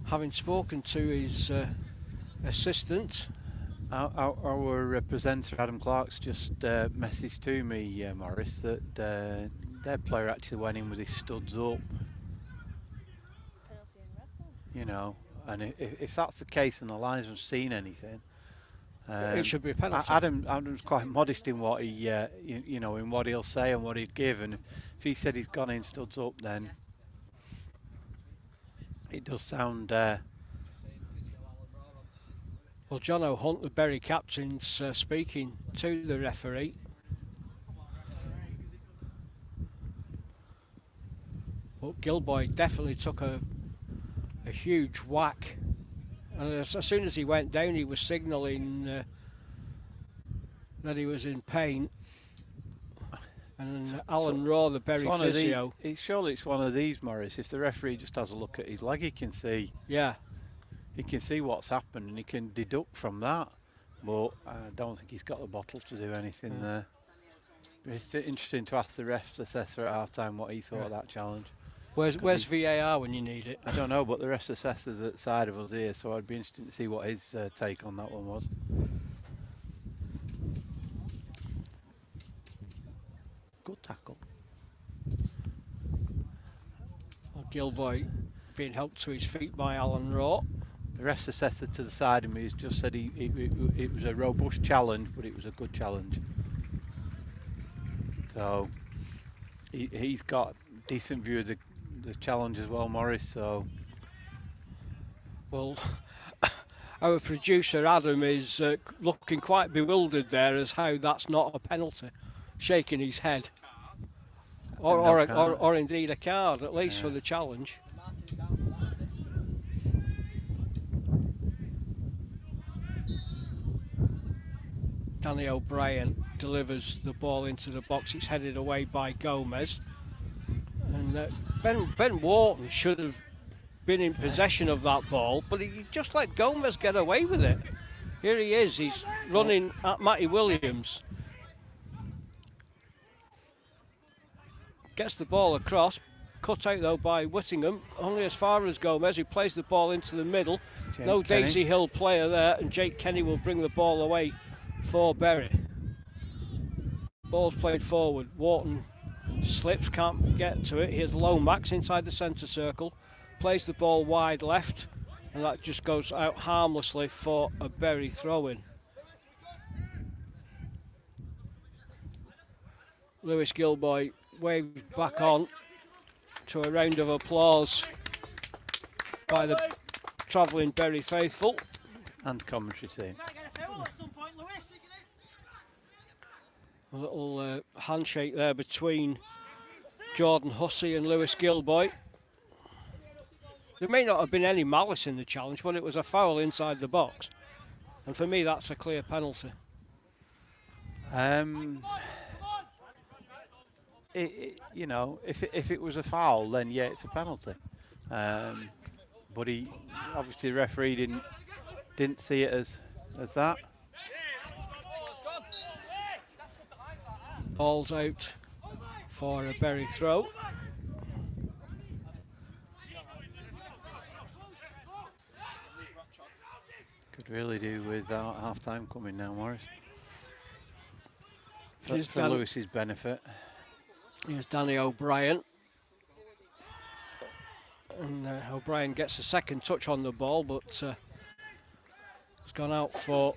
having spoken to his assistant. Our presenter Adam Clark's just messaged to me, Morris, that their player actually went in with his studs up. You know, and if that's the case and the linesman's seen anything, it should be a penalty. Adam's quite modest in what he, you know, in what he'll say and what he'd give, and if he said he's gone in studs up, then it does sound. Well, John O'Hunt, the Bury captain's speaking to the referee. Well, Gilboy definitely took a huge whack. And as soon as he went down, he was signalling that he was in pain. And Alan Raw, the Bury physio. Surely it's one of these, Morris. If the referee just has a look at his leg, he can see. Yeah. He can see what's happened and he can deduct from that, but I don't think he's got the bottle to do anything there. But it's interesting to ask the refs assessor at half time what he thought of that challenge. Where's VAR when you need it? I don't know, but the rest of the assessors at the side of us here, so I'd be interested to see what his take on that one was. Good tackle. Well, Gilboy being helped to his feet by Alan Raw. The rest of the assessor to the side of me has just said it was a robust challenge, but it was a good challenge. So he's got a decent view of the challenge as well, Morris. So, well, our producer Adam is looking quite bewildered there as how that's not a penalty, shaking his head, or indeed a card, at least for the challenge. Danny O'Brien delivers the ball into the box. It's headed away by Gomez. And Ben Wharton should have been in possession of that ball, but he just let Gomez get away with it. Here he is, he's running at Matty Williams. Gets the ball across, cut out though by Whittingham, only as far as Gomez, who plays the ball into the middle. No Daisy Hill player there, and Jake Kenny will bring the ball away for Berry. Ball's played forward. Wharton slips, can't get to it. Here's Lomax inside the centre circle. Plays the ball wide left, and that just goes out harmlessly for a Berry throw-in. Lewis Gilboy waves back on to a round of applause by the travelling Berry faithful. And commentary team. A little handshake there between Jordan Hussey and Lewis Gilboy. There may not have been any malice in the challenge, but it was a foul inside the box. And for me, that's a clear penalty. You know, if it was a foul, then yeah, it's a penalty. But obviously the referee didn't see it as that. Ball's out for a Berry throw. Could really do with half time coming now, Morris. For Lewis's benefit. Here's Danny O'Brien. And O'Brien gets a second touch on the ball, but it's gone out for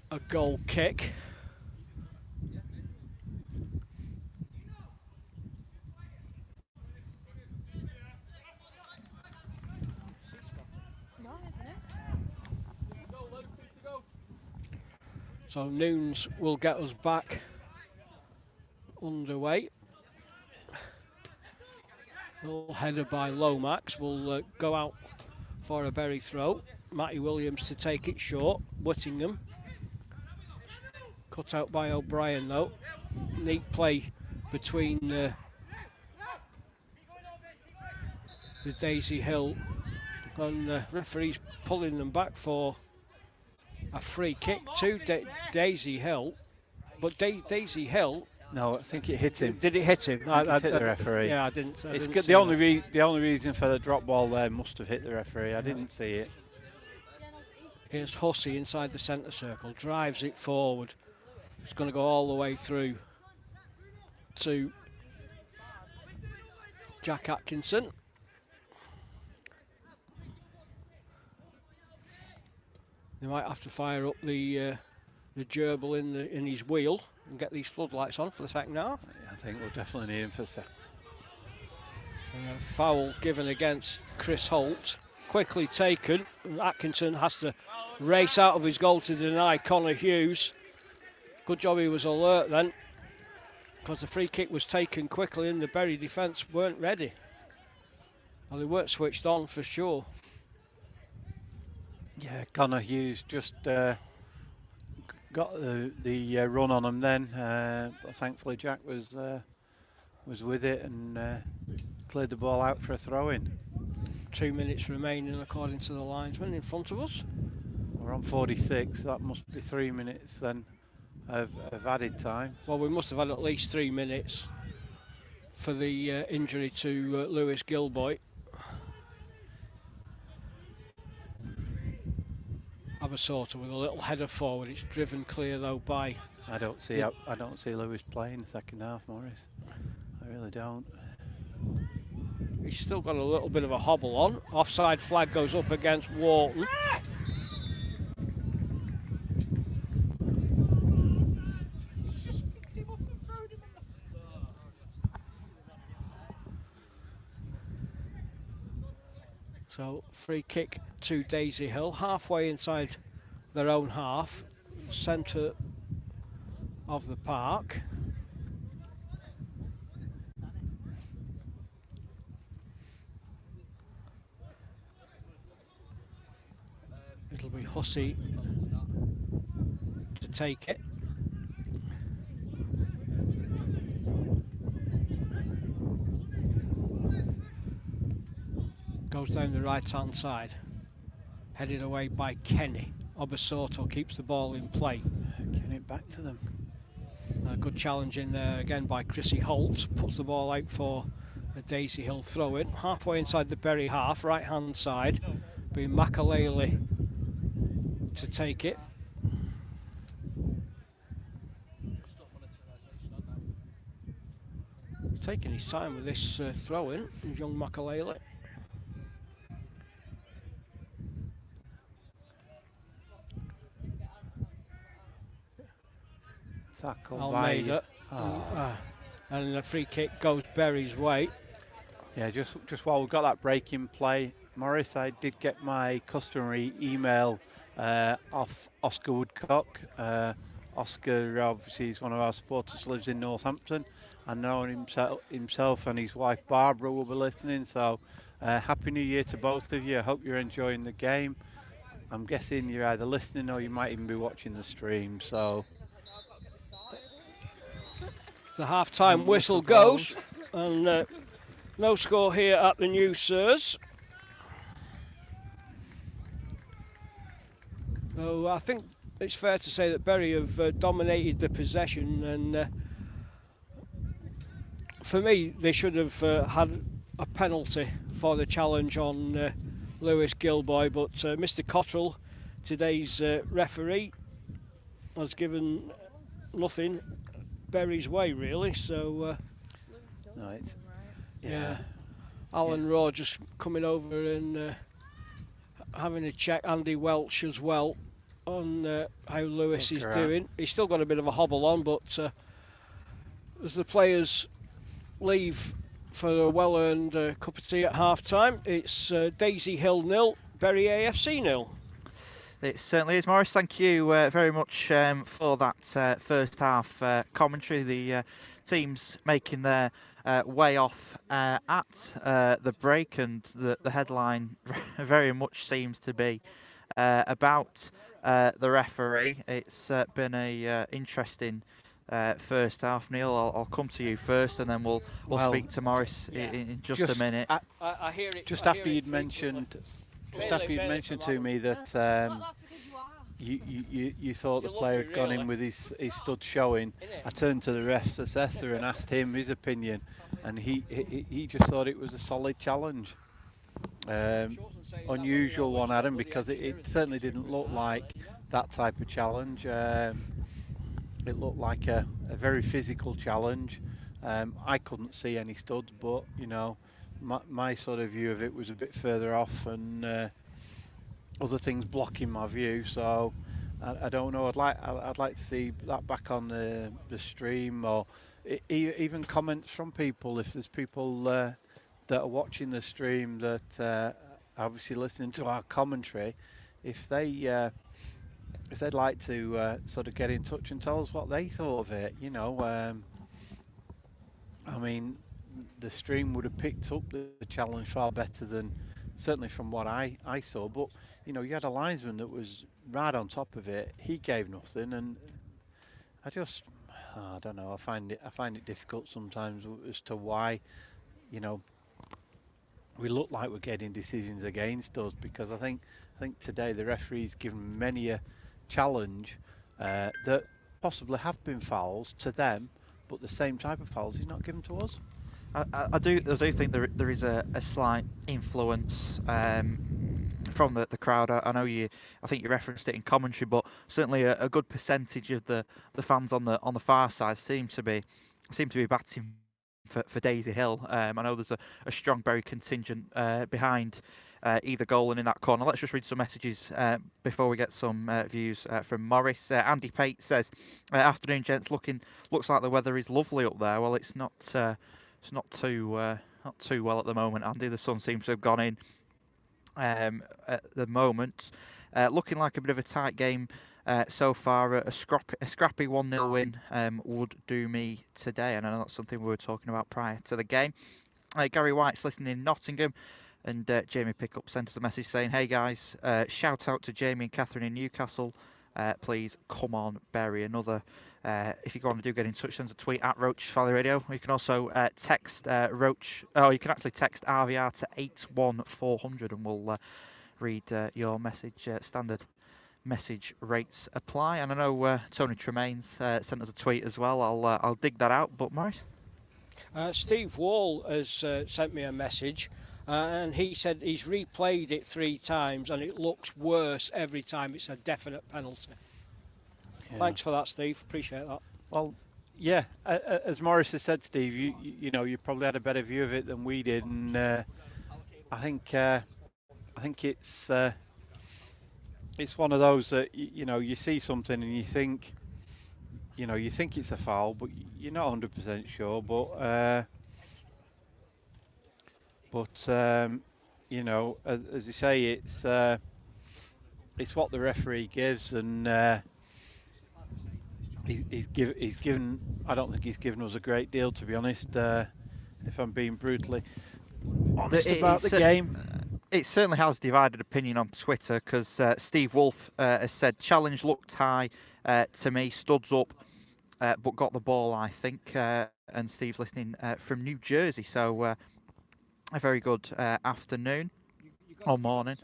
a goal kick. So Noons will get us back underway. Little header by Lomax will go out for a Berry throw. Matty Williams to take it short. Whittingham. Cut out by O'Brien though. Neat play between the Daisy Hill, and the referee's pulling them back for a free kick to Daisy Hill. But Daisy Hill... No, I think it hit him. Did it hit him? It hit the referee. Yeah, I didn't The only reason for the drop ball there must have hit the referee. I didn't see it. Here's Hussey inside the centre circle, drives it forward. It's going to go all the way through to Jack Atkinson. They might have to fire up the gerbil in his wheel and get these floodlights on for the second half. I think we'll definitely need him for a second. A foul given against Chris Holt. Quickly taken. Atkinson has to race out of his goal to deny Conor Hughes. Good job he was alert then, because the free kick was taken quickly and the Berry defence weren't ready. Well, they weren't switched on for sure. Yeah, Conor Hughes just got the run on him then, but thankfully Jack was with it and cleared the ball out for a throw-in. 2 minutes remaining according to the linesman in front of us. We're on 46, that must be 3 minutes then of added time. Well, we must have had at least 3 minutes for the injury to Lewis Gilboy. Abasorta with a little header forward. It's driven clear though by. I don't see Lewis playing the second half, Morris. I really don't. He's still got a little bit of a hobble on. Offside flag goes up against Walton. So free kick to Daisy Hill, halfway inside their own half, centre of the park. It'll be Hussey to take it. Goes down the right hand side, headed away by Kenny. Obasorto keeps the ball in play. Giving it back to them. A good challenge in there again by Chrissy Holt. Puts the ball out for a Daisy Hill throw in. Halfway inside the Bury half, right hand side, being Makalele to take it. Taking his time with this throw in, young Makalele. Almeida. And the free kick goes Bury's way. Yeah, just while we've got that break in play, Morris, I did get my customary email off Oscar Woodcock. Oscar obviously is one of our supporters, lives in Northampton. I know himself and his wife Barbara will be listening, so Happy New Year to both of you. I hope you're enjoying the game. I'm guessing you're either listening or you might even be watching the stream, so... The half-time whistle goes, and no score here at the New Sirs. So I think it's fair to say that Bury have dominated the possession, and for me they should have had a penalty for the challenge on Lewis Gilboy, but Mr. Cottrell, today's referee, has given nothing Bury's way really, so no, it's, yeah. Alan Raw just coming over and having a check. Andy Welch as well on how Lewis is doing. He's still got a bit of a hobble on, but as the players leave for a well-earned cup of tea at half-time, it's Daisy Hill 0, Bury AFC 0. It certainly is, Morris. Thank you very much for that first half commentary. The teams making their way off at the break, and the headline very much seems to be about the referee. It's been a interesting first half. Neil, I'll come to you first, and then we'll speak to Morris in just a minute. I hear it. Just after you'd mentioned. Just after you'd mentioned to me that you thought the player had gone in with his stud showing, I turned to the ref assessor and asked him his opinion, and he just thought it was a solid challenge. Unusual one, Adam, because it certainly didn't look like that type of challenge. It looked like a very physical challenge. I couldn't see any studs, but you know, my sort of view of it was a bit further off, and other things blocking my view. So I don't know. I'd like to see that back on the stream, or even comments from people. If there's people that are watching the stream that are obviously listening to our commentary, if they'd like to sort of get in touch and tell us what they thought of it. You know, I mean, the stream would have picked up the challenge far better than, certainly from what I saw. But you know, you had a linesman that was right on top of it. He gave nothing, and I don't know. I find it difficult sometimes as to why, you know, we look like we're getting decisions against us, because I think today the referee's given many a challenge that possibly have been fouls to them, but the same type of fouls he's not given to us. I do think there is a slight influence from the crowd. I know I think you referenced it in commentary, but certainly a good percentage of the fans on the far side seem to be batting for Daisy Hill. I know there's a strong Bury contingent behind either goal and in that corner. Let's just read some messages before we get some views from Morris. Andy Pate says, "Afternoon, gents. Looks like the weather is lovely up there. Well, it's not. It's not too well at the moment, Andy. The sun seems to have gone in at the moment. Looking like a bit of a tight game so far. A scrappy 1-0 win would do me today, and I know that's something we were talking about prior to the game." Gary White's listening in Nottingham, and Jamie Pickup sent us a message saying, "Hey guys, shout out to Jamie and Catherine in Newcastle. Please come on, Bury." Another. If you go on and do get in touch, send a tweet at Roach Valley Radio. You can also text Roach. Oh, you can actually text RVR to 81400, and we'll read your message. Standard message rates apply. And I know Tony Tremaine's sent us a tweet as well. I'll dig that out. But Morris, Steve Wall has sent me a message. And he said he's replayed it 3 times and it looks worse every time. It's a definite penalty. Yeah. Thanks for that, Steve. Appreciate that. Well, yeah, as Morris has said, Steve, you know, you probably had a better view of it than we did, and I think it's one of those that you know, you see something and you think it's a foul, but you're not 100% sure. But you know, as you say, it's what the referee gives, and he's given. I don't think he's given us a great deal, to be honest. If I'm being brutally honest about the game. It certainly has divided opinion on Twitter, because Steve Wolf has said challenge looked high to me, studs up, but got the ball, I think. And Steve's listening from New Jersey, so a very good afternoon or morning.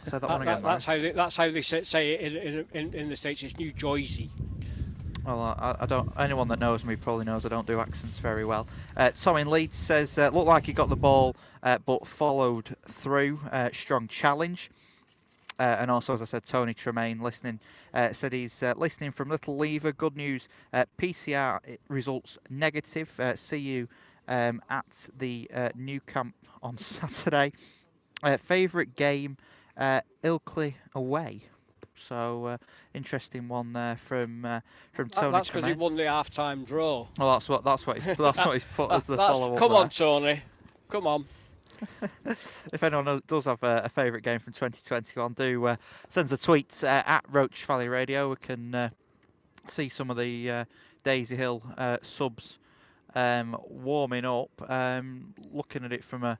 Say that one again. That's how they say it in the States. It's New Jersey. Well, I don't. Anyone that knows me probably knows I don't do accents very well. Tom in Leeds says, looked like he got the ball, but followed through. Strong challenge. And also, as I said, Tony Tremaine listening said he's listening from Little Lever. Good news. PCR results negative. See you at the new camp on Saturday. Favourite game, Ilkley away. So interesting one there from Tony. That's because he won the half-time draw. Well, that's what he's put as the follow-up. Come on, Tony. Come on. If anyone does have a favourite game from 2021, do send us a tweet at Roach Valley Radio. We can see some of the Daisy Hill subs warming up. Looking at it from a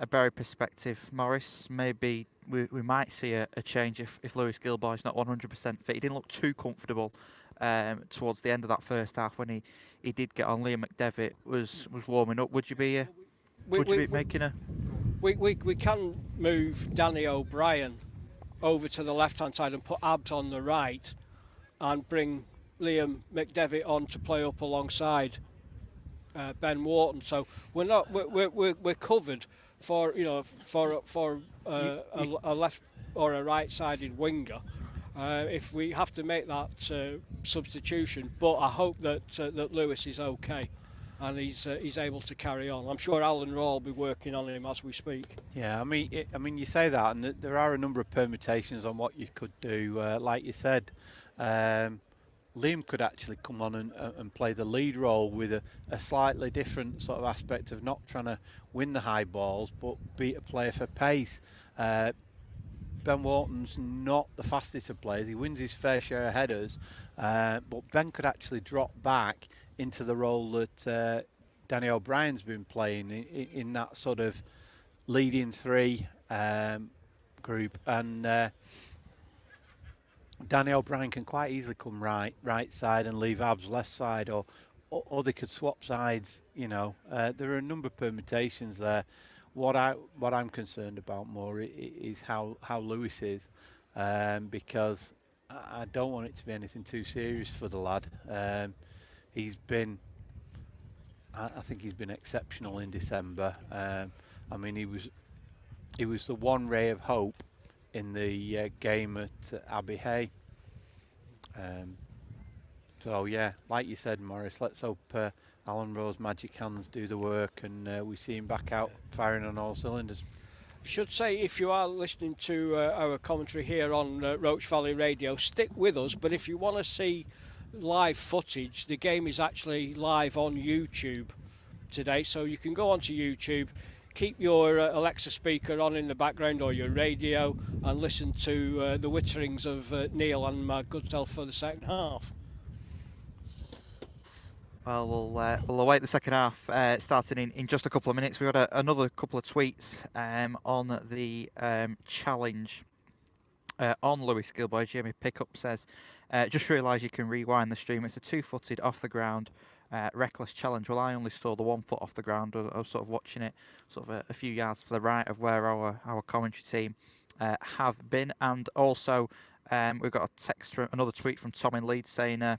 Bury perspective, Morris, maybe we might see a change if Lewis Gilboy's not 100% fit. He didn't look too comfortable towards the end of that first half when he did get on. Liam McDevitt was warming up. Would you be making a... We can move Danny O'Brien over to the left-hand side and put Abs on the right and bring Liam McDevitt on to play up alongside Ben Wharton. So we're covered for a left or a right-sided winger if we have to make that substitution. But I hope that Lewis is okay and he's able to carry on. I'm sure Alan Raw will be working on him as we speak. Yeah, I mean, you say that, and there are a number of permutations on what you could do. Like you said, Liam could actually come on and play the lead role with a slightly different sort of aspect of not trying to win the high balls, but be a player for pace. Ben Wharton's not the fastest of players. He wins his fair share of headers, but Ben could actually drop back into the role that Danny O'Brien's been playing in that sort of leading three group, and Danny O'Brien can quite easily come right side and leave Abs left side, or they could swap sides. You know, there are a number of permutations there. What I'm concerned about more is how Lewis is, because I don't want it to be anything too serious for the lad. He's been I think he's been exceptional in December. I mean, he was the one ray of hope in the game at Abbey Hay. So yeah, like you said, Morris, let's hope Alan Rowe's magic hands do the work and we see him back out firing on all cylinders. I should say, if you are listening to our commentary here on Roach Valley Radio, stick with us. But if you want to see live footage, the game is actually live on YouTube today. So you can go onto YouTube, keep your Alexa speaker on in the background or your radio, and listen to the witterings of Neil and my good self for the second half. Well, we'll await the second half starting in just a couple of minutes. We've got another couple of tweets on the challenge on Lewis Gilboy. Jamie Pickup says, just realised you can rewind the stream. It's a two-footed off-the-ground reckless challenge. Well, I only saw the 1 foot off the ground. I was sort of watching it sort of a few yards to the right of where our commentary team have been. And also, we've got a text from another tweet from Tom in Leeds saying,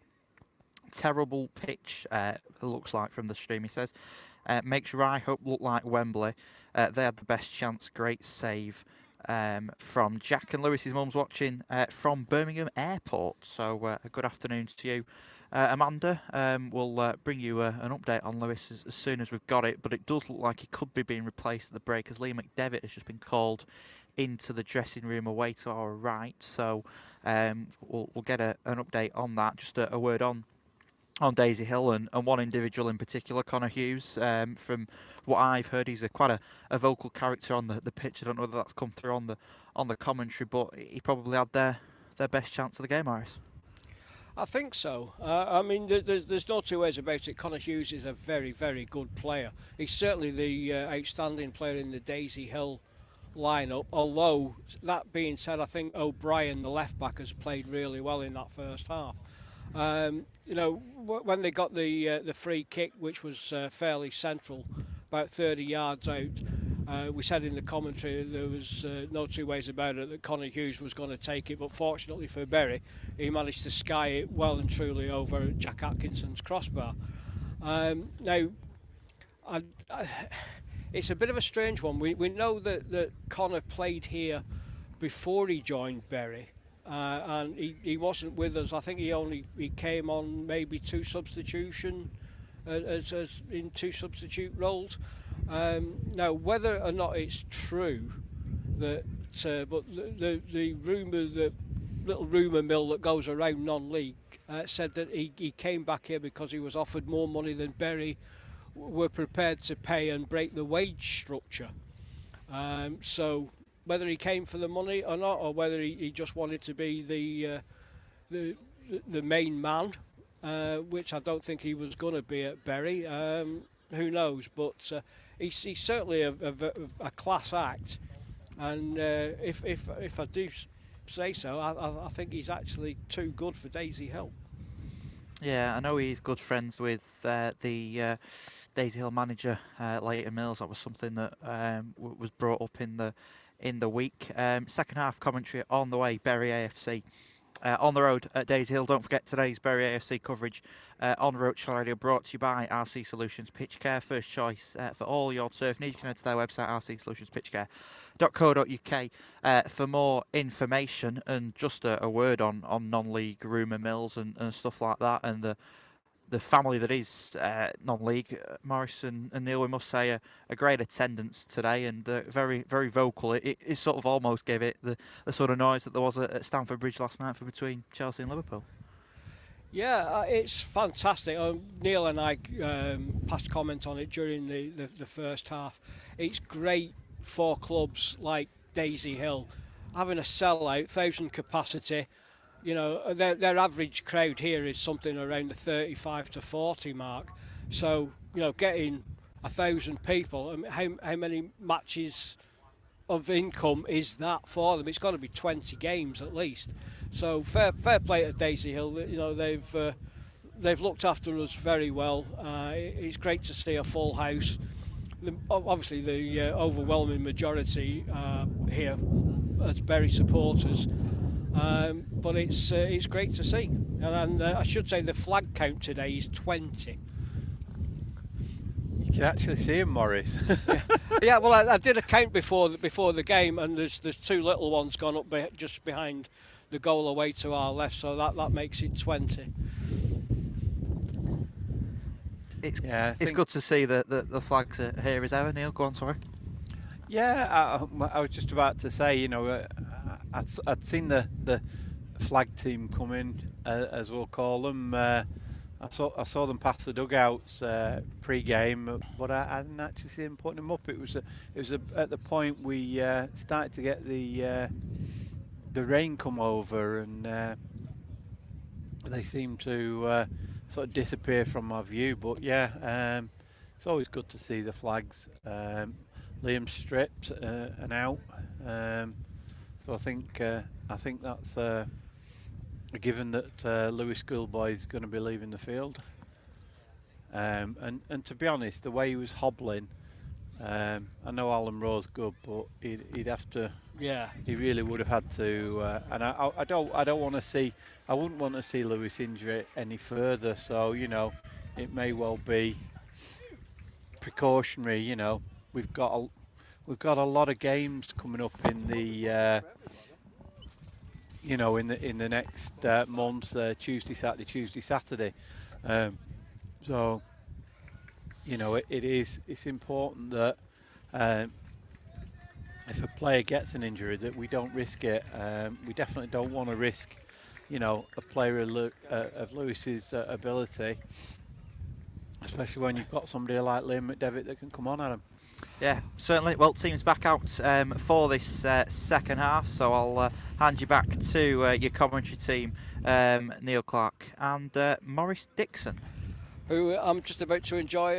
terrible pitch, it looks like from the stream. He says, makes Rye Hope look like Wembley. They had the best chance. Great save from Jack, and Lewis's mum's watching from Birmingham Airport. So a good afternoon to you, Amanda. We'll bring you an update on Lewis as soon as we've got it, but it does look like he could be being replaced at the break as Liam McDevitt has just been called into the dressing room away to our right. So we'll get an update on that. Just a word on Daisy Hill and one individual in particular, Conor Hughes. From what I've heard, he's quite a vocal character on the pitch. I don't know whether that's come through on the commentary, but he probably had their best chance of the game, Morris. I think so. I mean, there's no two ways about it. Conor Hughes is a very, very good player. He's certainly the outstanding player in the Daisy Hill lineup. Although, that being said, I think O'Brien, the left-back, has played really well in that first half. You know, when they got the free kick, which was fairly central, about 30 yards out, we said in the commentary there was no two ways about it that Conor Hughes was going to take it, but fortunately for Bury, he managed to sky it well and truly over Jack Atkinson's crossbar. Now, it's a bit of a strange one. We know that Conor played here before he joined Bury. And he wasn't with us. I think he came on maybe two substitute roles. Now, whether or not it's true that, but the rumour, the little rumour mill that goes around non-league said that he came back here because he was offered more money than Bury were prepared to pay and break the wage structure. So whether he came for the money or not, or whether he just wanted to be the main man, which I don't think he was going to be at Bury. Who knows? But he's certainly a class act, and if I do say so, I think he's actually too good for Daisy Hill. Yeah, I know he's good friends with the Daisy Hill manager, Leighton Mills. That was something that was brought up in the week. Second half commentary on the way. Bury AFC on the road at Daisy Hill. Don't forget today's Bury AFC coverage on Roach Radio, brought to you by RC Solutions Pitch Care, first choice for all your turf needs. You can head to their website, rcsolutionspitchcare.co.uk, for more information. And just a word on non-league rumour mills and stuff like that, and the family that is non-league. Morris and Neil, we must say, a great attendance today, and very, very vocal. It sort of almost gave it the sort of noise that there was at Stamford Bridge last night for between Chelsea and Liverpool. Yeah, it's fantastic. Neil and I passed comment on it during the first half. It's great for clubs like Daisy Hill having a sellout, 1,000 capacity. You know, their average crowd here is something around the 35 to 40 mark. So, you know, getting 1,000 people, I mean, how many matches of income is that for them? It's got to be 20 games at least. So fair play to Daisy Hill. You know, they've looked after us very well. It's great to see a full house. Obviously, the overwhelming majority here as Bury supporters. But it's great to see, and I should say the flag count today is 20. You can actually see him, Morris. Yeah, well, I did a count before the game, and there's 2 little ones gone up just behind the goal away to our left, so that makes it 20. It's Yeah, it's good to see that the flags are here as ever. Neil, go on, sorry. Yeah, I was just about to say, you know, I'd seen the flag team come in, as we'll call them. I saw them pass the dugouts pre-game, but I didn't actually see them putting them up. It was at the point we started to get the rain come over, and they seemed to sort of disappear from my view. But yeah, it's always good to see the flags. Liam stripped and out, so I think that's a given that Lewis Schoolboy is going to be leaving the field. And to be honest, the way he was hobbling, I know Alan Rowe's good, but he'd have to. Yeah. He really would have had to. And I don't want to see. I wouldn't want to see Lewis injure it any further. So you know, it may well be precautionary. You know, we've got a lot of games coming up in the. You know, in the next month, Tuesday, Saturday. So, you know, it's important that if a player gets an injury, that we don't risk it. We definitely don't want to risk, you know, a player of Lewis's ability, especially when you've got somebody like Liam McDevitt that can come on at him. Yeah, certainly. Well, team's back out for this second half, so I'll hand you back to your commentary team, Neil Clark and Maurice Dixon. Who I'm just about to enjoy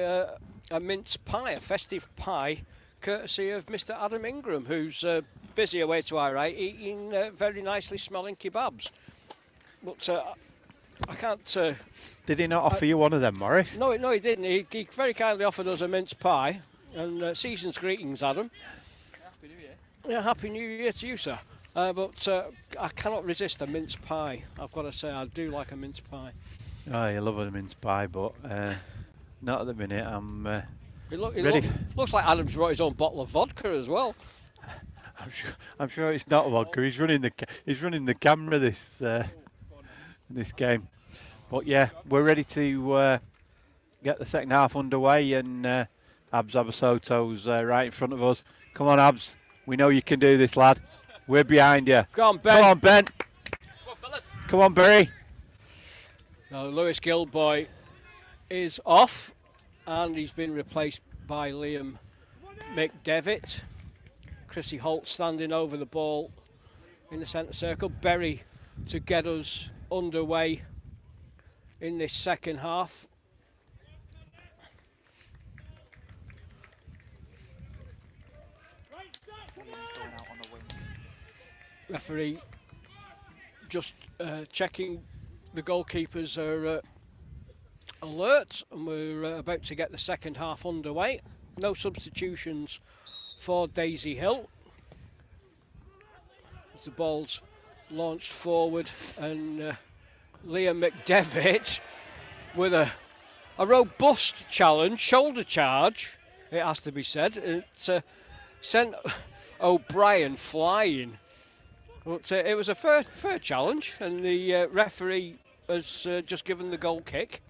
a mince pie, a festive pie, courtesy of Mr. Adam Ingram, who's busy away to our right, eating very nicely smelling kebabs. But I can't... Did he not offer you one of them, Morris? No, he didn't. He very kindly offered us a mince pie. And season's greetings, Adam. Happy New Year. Yeah, Happy New Year to you, sir. But I cannot resist a mince pie. I've got to say, I do like a mince pie. Oh, you love a mince pie, but not at the minute. I'm It looks like Adam's brought his own bottle of vodka as well. I'm sure it's not vodka. He's running the camera this game. But yeah, we're ready to get the second half underway, and Abs Abasoto's right in front of us. Come on, Abs. We know you can do this, lad. We're behind you. Come on, Ben. Come on, Ben. Come on, Barry. Now, Lewis Gilboy is off, and he's been replaced by Liam McDevitt. Chrissy Holt standing over the ball in the centre circle. Berry to get us underway in this second half. Referee just checking the goalkeepers are alert, and we're about to get the second half underway. No substitutions for Daisy Hill as the ball's launched forward, and Liam McDevitt with a robust challenge, shoulder charge, it has to be said. It sent O'Brien flying. But it was a fair challenge, and the referee has just given the goal kick.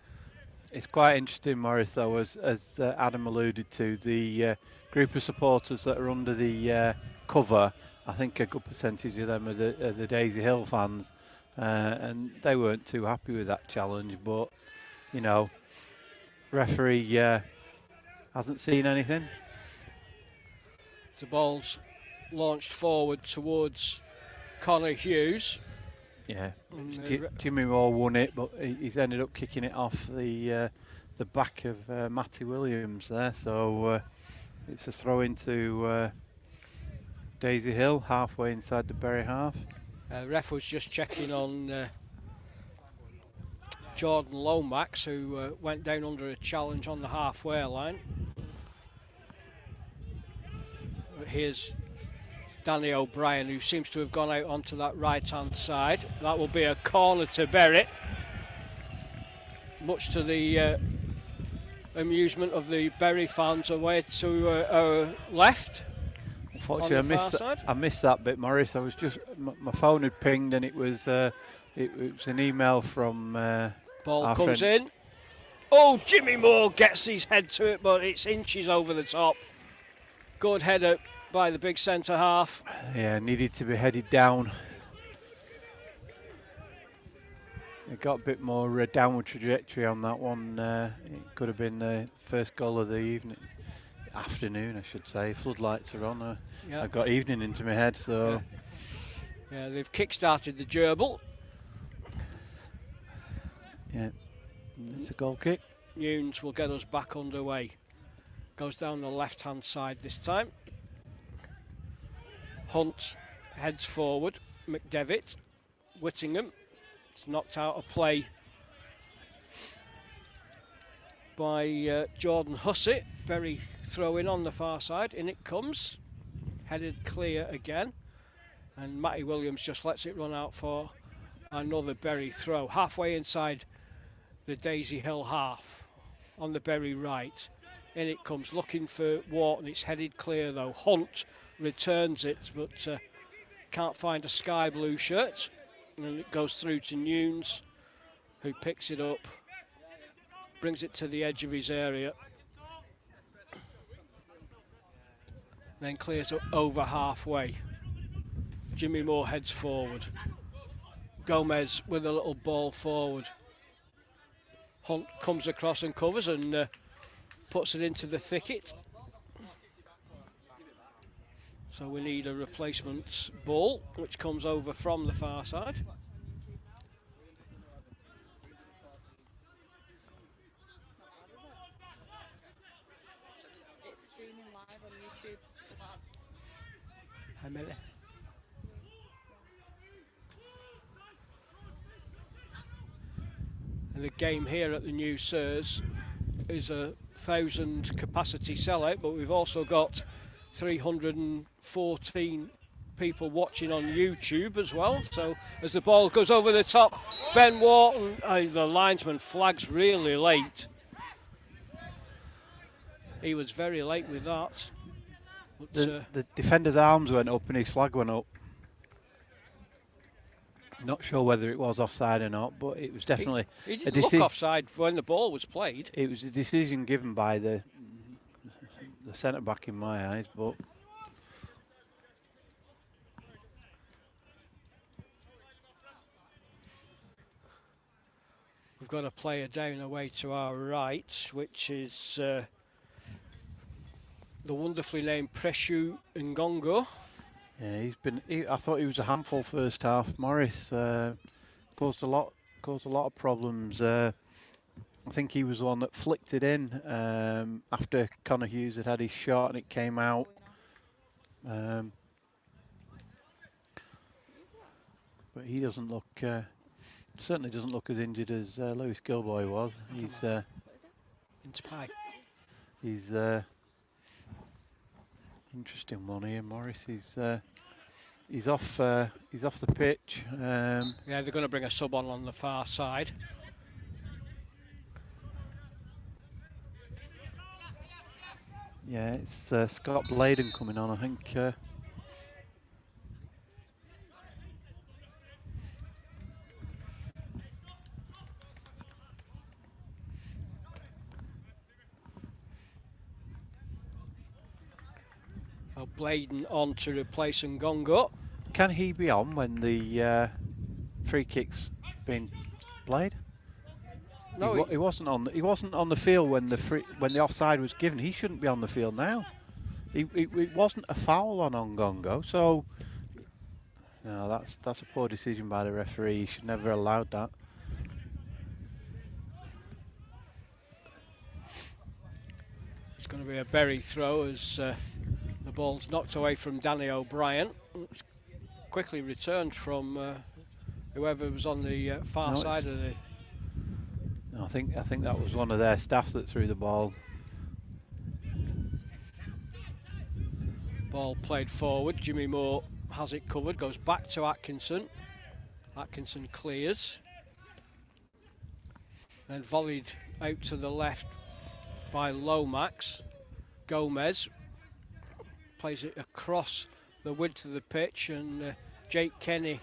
It's quite interesting, Morris, though, as Adam alluded to, the group of supporters that are under the cover. I think a good percentage of them are the Daisy Hill fans, and they weren't too happy with that challenge. But, you know, referee hasn't seen anything. The ball's launched forward towards Conor Hughes. Yeah, Jimmy Moore won it, but he's ended up kicking it off the back of Matty Williams there. So it's a throw into Daisy Hill, halfway inside the Bury half. Ref was just checking on Jordan Lomax, who went down under a challenge on the halfway line. But here's Danny O'Brien, who seems to have gone out onto that right-hand side. That will be a corner to Berry, much to the amusement of the Bury fans away to our left. Unfortunately, on the far side. I missed that bit, Morris. I was just my phone had pinged, and it was an email from Ball our comes friend. in. Oh, Jimmy Moore gets his head to it, but it's inches over the top. Good header by the big centre half. Yeah, needed to be headed down. It got a bit more downward trajectory on that one. It could have been the first goal of the afternoon, I should say. Floodlights are on. Yeah. I got evening into my head, so. Yeah, they've kick-started the gerbil. Yeah, it's a goal kick. Nunes will get us back underway. Goes down the left-hand side this time. Hunt heads forward. McDevitt. Whittingham. It's knocked out of play by Jordan Hussett. Very throw-in on the far side. In it comes. Headed clear again. And Matty Williams just lets it run out for another Bury throw. Halfway inside the Daisy Hill half on the Bury right. In it comes, looking for Wharton. It's headed clear though. Hunt returns it, but can't find a sky blue shirt. And it goes through to Nunes, who picks it up, brings it to the edge of his area, then clears up over halfway. Jimmy Moore heads forward. Gomez with a little ball forward. Hunt comes across and covers and puts it into the thicket. So we need a replacement ball, which comes over from the far side. It's streaming live on YouTube. Hi, Millie. And the game here at the new Sirs is a 1,000 capacity sellout, but we've also got 314 people watching on YouTube as well. So as the ball goes over the top, Ben Wharton, the linesman flags really late. He was very late with that. But, The defender's arms went up and his flag went up. Not sure whether it was offside or not, but it was definitely he didn't look offside when the ball was played. It was a decision given by the centre back in my eyes, but we've got a player down away to our right, which is the wonderfully named Preshu Ngongo. yeah, I thought he was a handful first half. Morris caused a lot of problems. I think he was the one that flicked it in after Conor Hughes had his shot and it came out. But he doesn't look, certainly doesn't look as injured as Lewis Gilboy was. He's interesting one here, Morris. He's off the pitch. Yeah, they're going to bring a sub on the far side. Yeah, it's Scott Bladen coming on, I think. Bladen on to replace Ngongo. Can he be on when the free kick's been played? No, he wasn't on. He wasn't on the field when the offside was given. He shouldn't be on the field now. It wasn't a foul on Ngongo, so no, that's a poor decision by the referee. He should never have allowed that. It's going to be a Bury throw as the ball's knocked away from Danny O'Brien. It's quickly returned from whoever was on the far side of the. No, I think that was one of their staff that threw the ball. Ball played forward. Jimmy Moore has it covered. Goes back to Atkinson. Atkinson clears. Then volleyed out to the left by Lomax. Gomez plays it across the width of the pitch, and Jake Kenny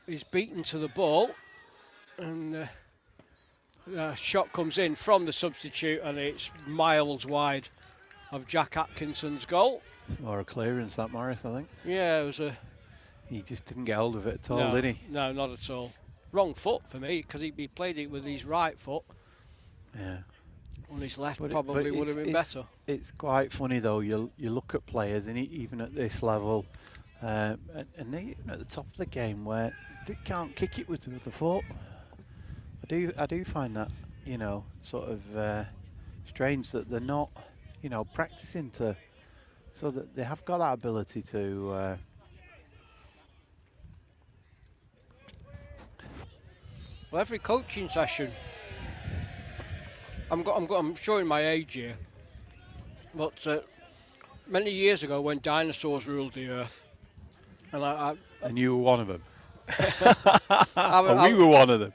is beaten to the ball, and shot comes in from the substitute, and it's miles wide of Jack Atkinson's goal. Or a clearance, that Morris, I think. Yeah, it was a... He just didn't get hold of it at all, no, did he? No, not at all. Wrong foot for me, because he played it with his right foot. Yeah. On his left But probably would have been better. It's quite funny though. You look at players, and even at this level, and they at the top of the game where they can't kick it with the foot. I do find that, you know, sort of strange that they're not, you know, practicing so that they have got that ability to. Well, every coaching session, I'm showing my age here, but many years ago when dinosaurs ruled the earth, and you were one of them. we were one of them.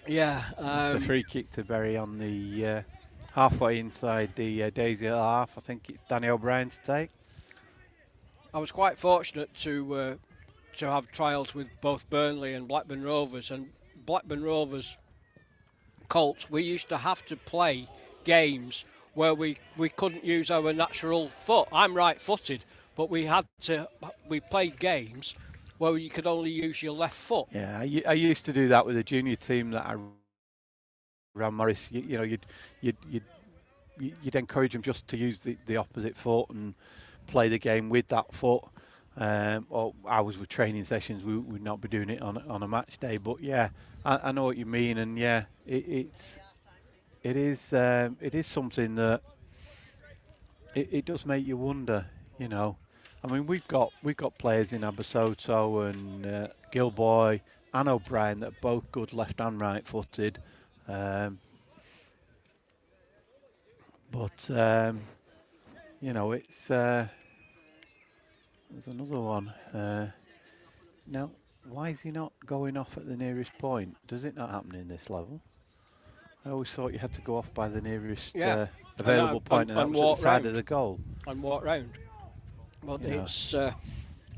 Yeah. It's a free kick to Berry on the halfway inside the Daisy Hill half. I think it's Danny O'Brien to take. I was quite fortunate to have trials with both Burnley and Blackburn Rovers, and Blackburn Rovers Colts, we used to have to play games where we couldn't use our natural foot. I'm right-footed, but we played games where you could only use your left foot. Yeah, I used to do that with a junior team that I ran, Morris. You know, you'd encourage them just to use the opposite foot and play the game with that foot. Or hours with training sessions, we would not be doing it on a match day. But yeah, I know what you mean, and yeah, it is something that it does make you wonder. You know, I mean, we've got players in Abasoto and Gilboy and O'Brien that are both good left and right footed, but you know, it's. There's another one. Now, why is he not going off at the nearest point? Does it not happen in this level? I always thought you had to go off by the nearest available point, and that was at the side of the goal. And walk round. But yeah. It's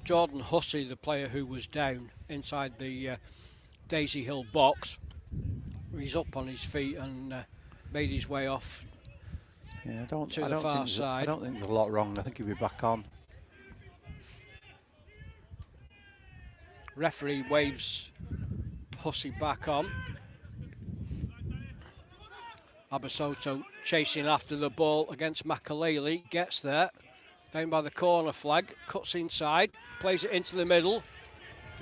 Jordan Hussey, the player who was down inside the Daisy Hill box. He's up on his feet and made his way off to the far side. I don't think there's a lot wrong. I think he'll be back on. Referee waves Hussey back on. Abasoto chasing after the ball against Makaleli, gets there, down by the corner flag, cuts inside, plays it into the middle,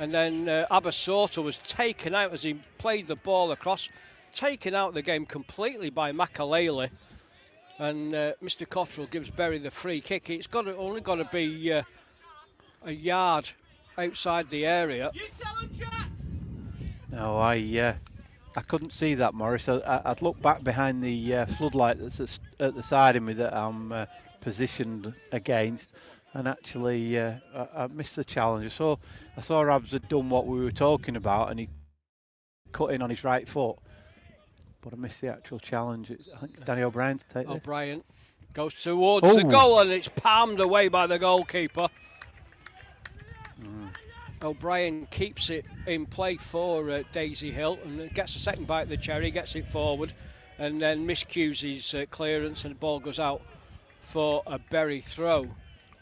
and then Abasoto was taken out as he played the ball across, taken out of the game completely by Makaleli, and Mr. Cottrell gives Berry the free kick. It's only got to be a yard outside the area. No, I couldn't see that, Morris. I'd look back behind the floodlight that's at the side of me that I'm positioned against, and actually I missed the challenge. I saw Rabs had done what we were talking about, and he cut in on his right foot, but I missed the actual challenge. I think Danny O'Brien to take this. O'Brien goes towards the goal, and it's palmed away by the goalkeeper. O'Brien keeps it in play for Daisy Hill and gets a second bite of the cherry, gets it forward, and then miscues his clearance, and the ball goes out for a Berry throw.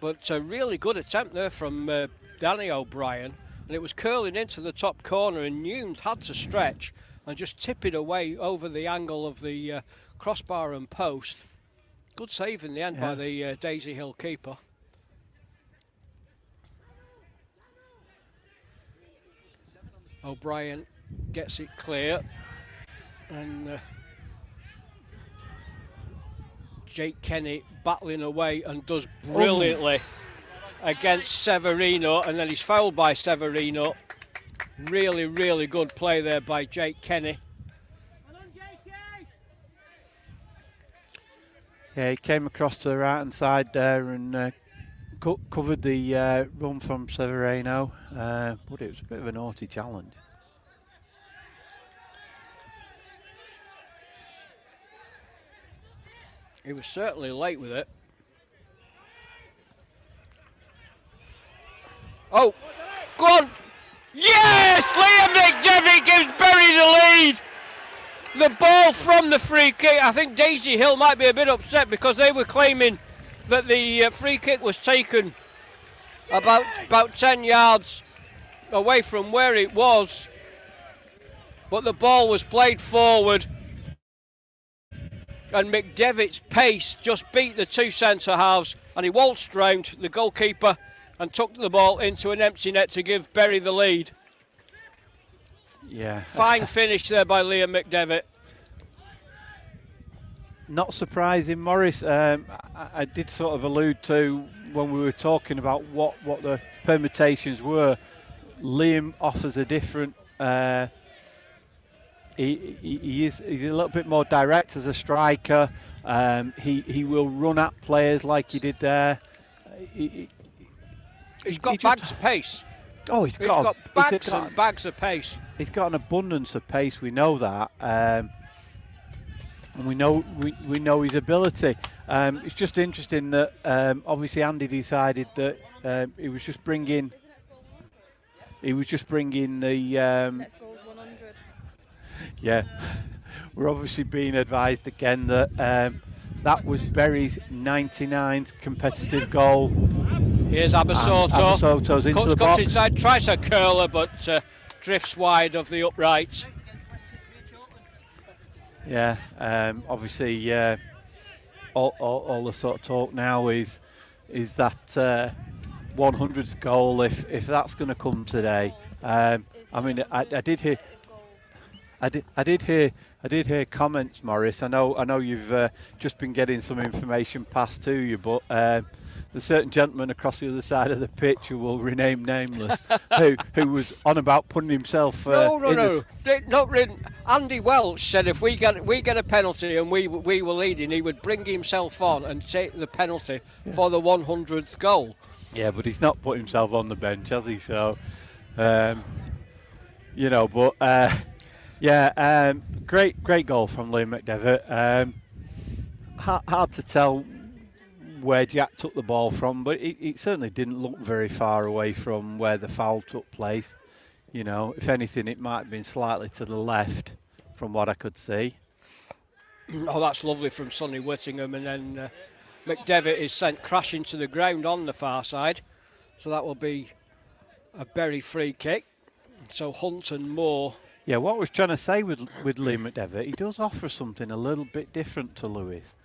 But a really good attempt there from Danny O'Brien, and it was curling into the top corner, and Nunes had to stretch and just tip it away over the angle of the crossbar and post. Good save in the end by the Daisy Hill keeper. O'Brien gets it clear, and Jake Kenny battling away and does brilliantly against Severino, and then he's fouled by Severino. Really, really good play there by Jake Kenny. Yeah, he came across to the right hand side there and covered the run from Severino, but it was a bit of a naughty challenge. He was certainly late with it. Oh, go on. Yes! Liam McDevitt gives Bury the lead. The ball from the free kick. I think Daisy Hill might be a bit upset because they were claiming that the free kick was taken about 10 yards away from where it was. But the ball was played forward. And McDevitt's pace just beat the two centre halves, and he waltzed round the goalkeeper and took the ball into an empty net to give Bury the lead. Yeah. Fine finish there by Liam McDevitt. Not surprising, Morris. I did sort of allude to when we were talking about what the permutations were. Liam offers a different. He's a little bit more direct as a striker. He will run at players like he did there. He's got bags of pace. Oh, he's got bags and bags of pace. He's got an abundance of pace. We know that, and we know his ability. It's just interesting that obviously Andy decided that he was just bringing the. Let's go 100. Yeah, we're obviously being advised again that that was Bury's 99th competitive goal. Here's Abasoto. Abasoto's into the box. Cuts inside, tries a curler, but drifts wide of the upright. Yeah, obviously all the sort of talk now is that 100th goal, if that's going to come today. I mean, I did hear comments, Morris. I know you've just been getting some information passed to you, but there's a certain gentleman across the other side of the pitch who will remain nameless, who was on about putting himself. No. Not really. Andy Welch said if we get a penalty and we were leading, he would bring himself on and take the penalty for the 100th goal. Yeah, but he's not put himself on the bench, has he? So, great goal from Liam McDevitt. Hard to tell where Jack took the ball from, but it certainly didn't look very far away from where the foul took place. You know, if anything, it might have been slightly to the left from what I could see. Oh, that's lovely from Sonny Whittingham, and then McDevitt is sent crashing to the ground on the far side. So that will be a Bury free kick. So Hunt and Moore. Yeah, what I was trying to say with Liam McDevitt, he does offer something a little bit different to Lewis.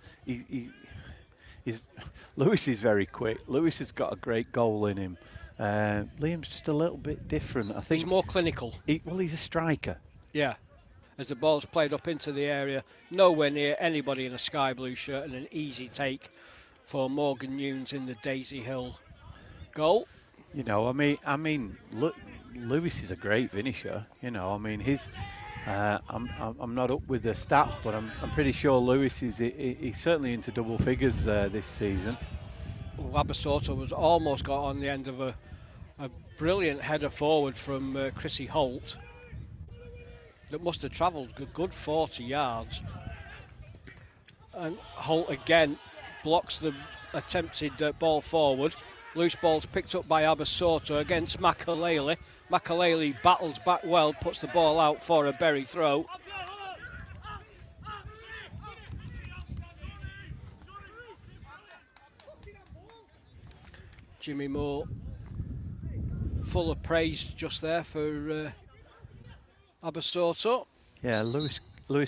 Lewis is very quick. Lewis has got a great goal in him. Liam's just a little bit different. I think he's more clinical. He's a striker. Yeah. As the ball's played up into the area, nowhere near anybody in a sky blue shirt, and an easy take for Morgan Newnes in the Daisy Hill goal. You know, I mean, look, Lewis is a great finisher. You know, I mean, I'm not up with the stats, but I'm pretty sure Lewis he's certainly into double figures this season. Abasoto was almost got on the end of a brilliant header forward from Chrissy Holt that must have travelled a good 40 yards. And Holt again blocks the attempted ball forward. Loose ball's picked up by Abasoto against Makalele. Makalele battles back well, puts the ball out for a Bury throw. Jimmy Moore, full of praise just there for Abasoto. Yeah, Lewis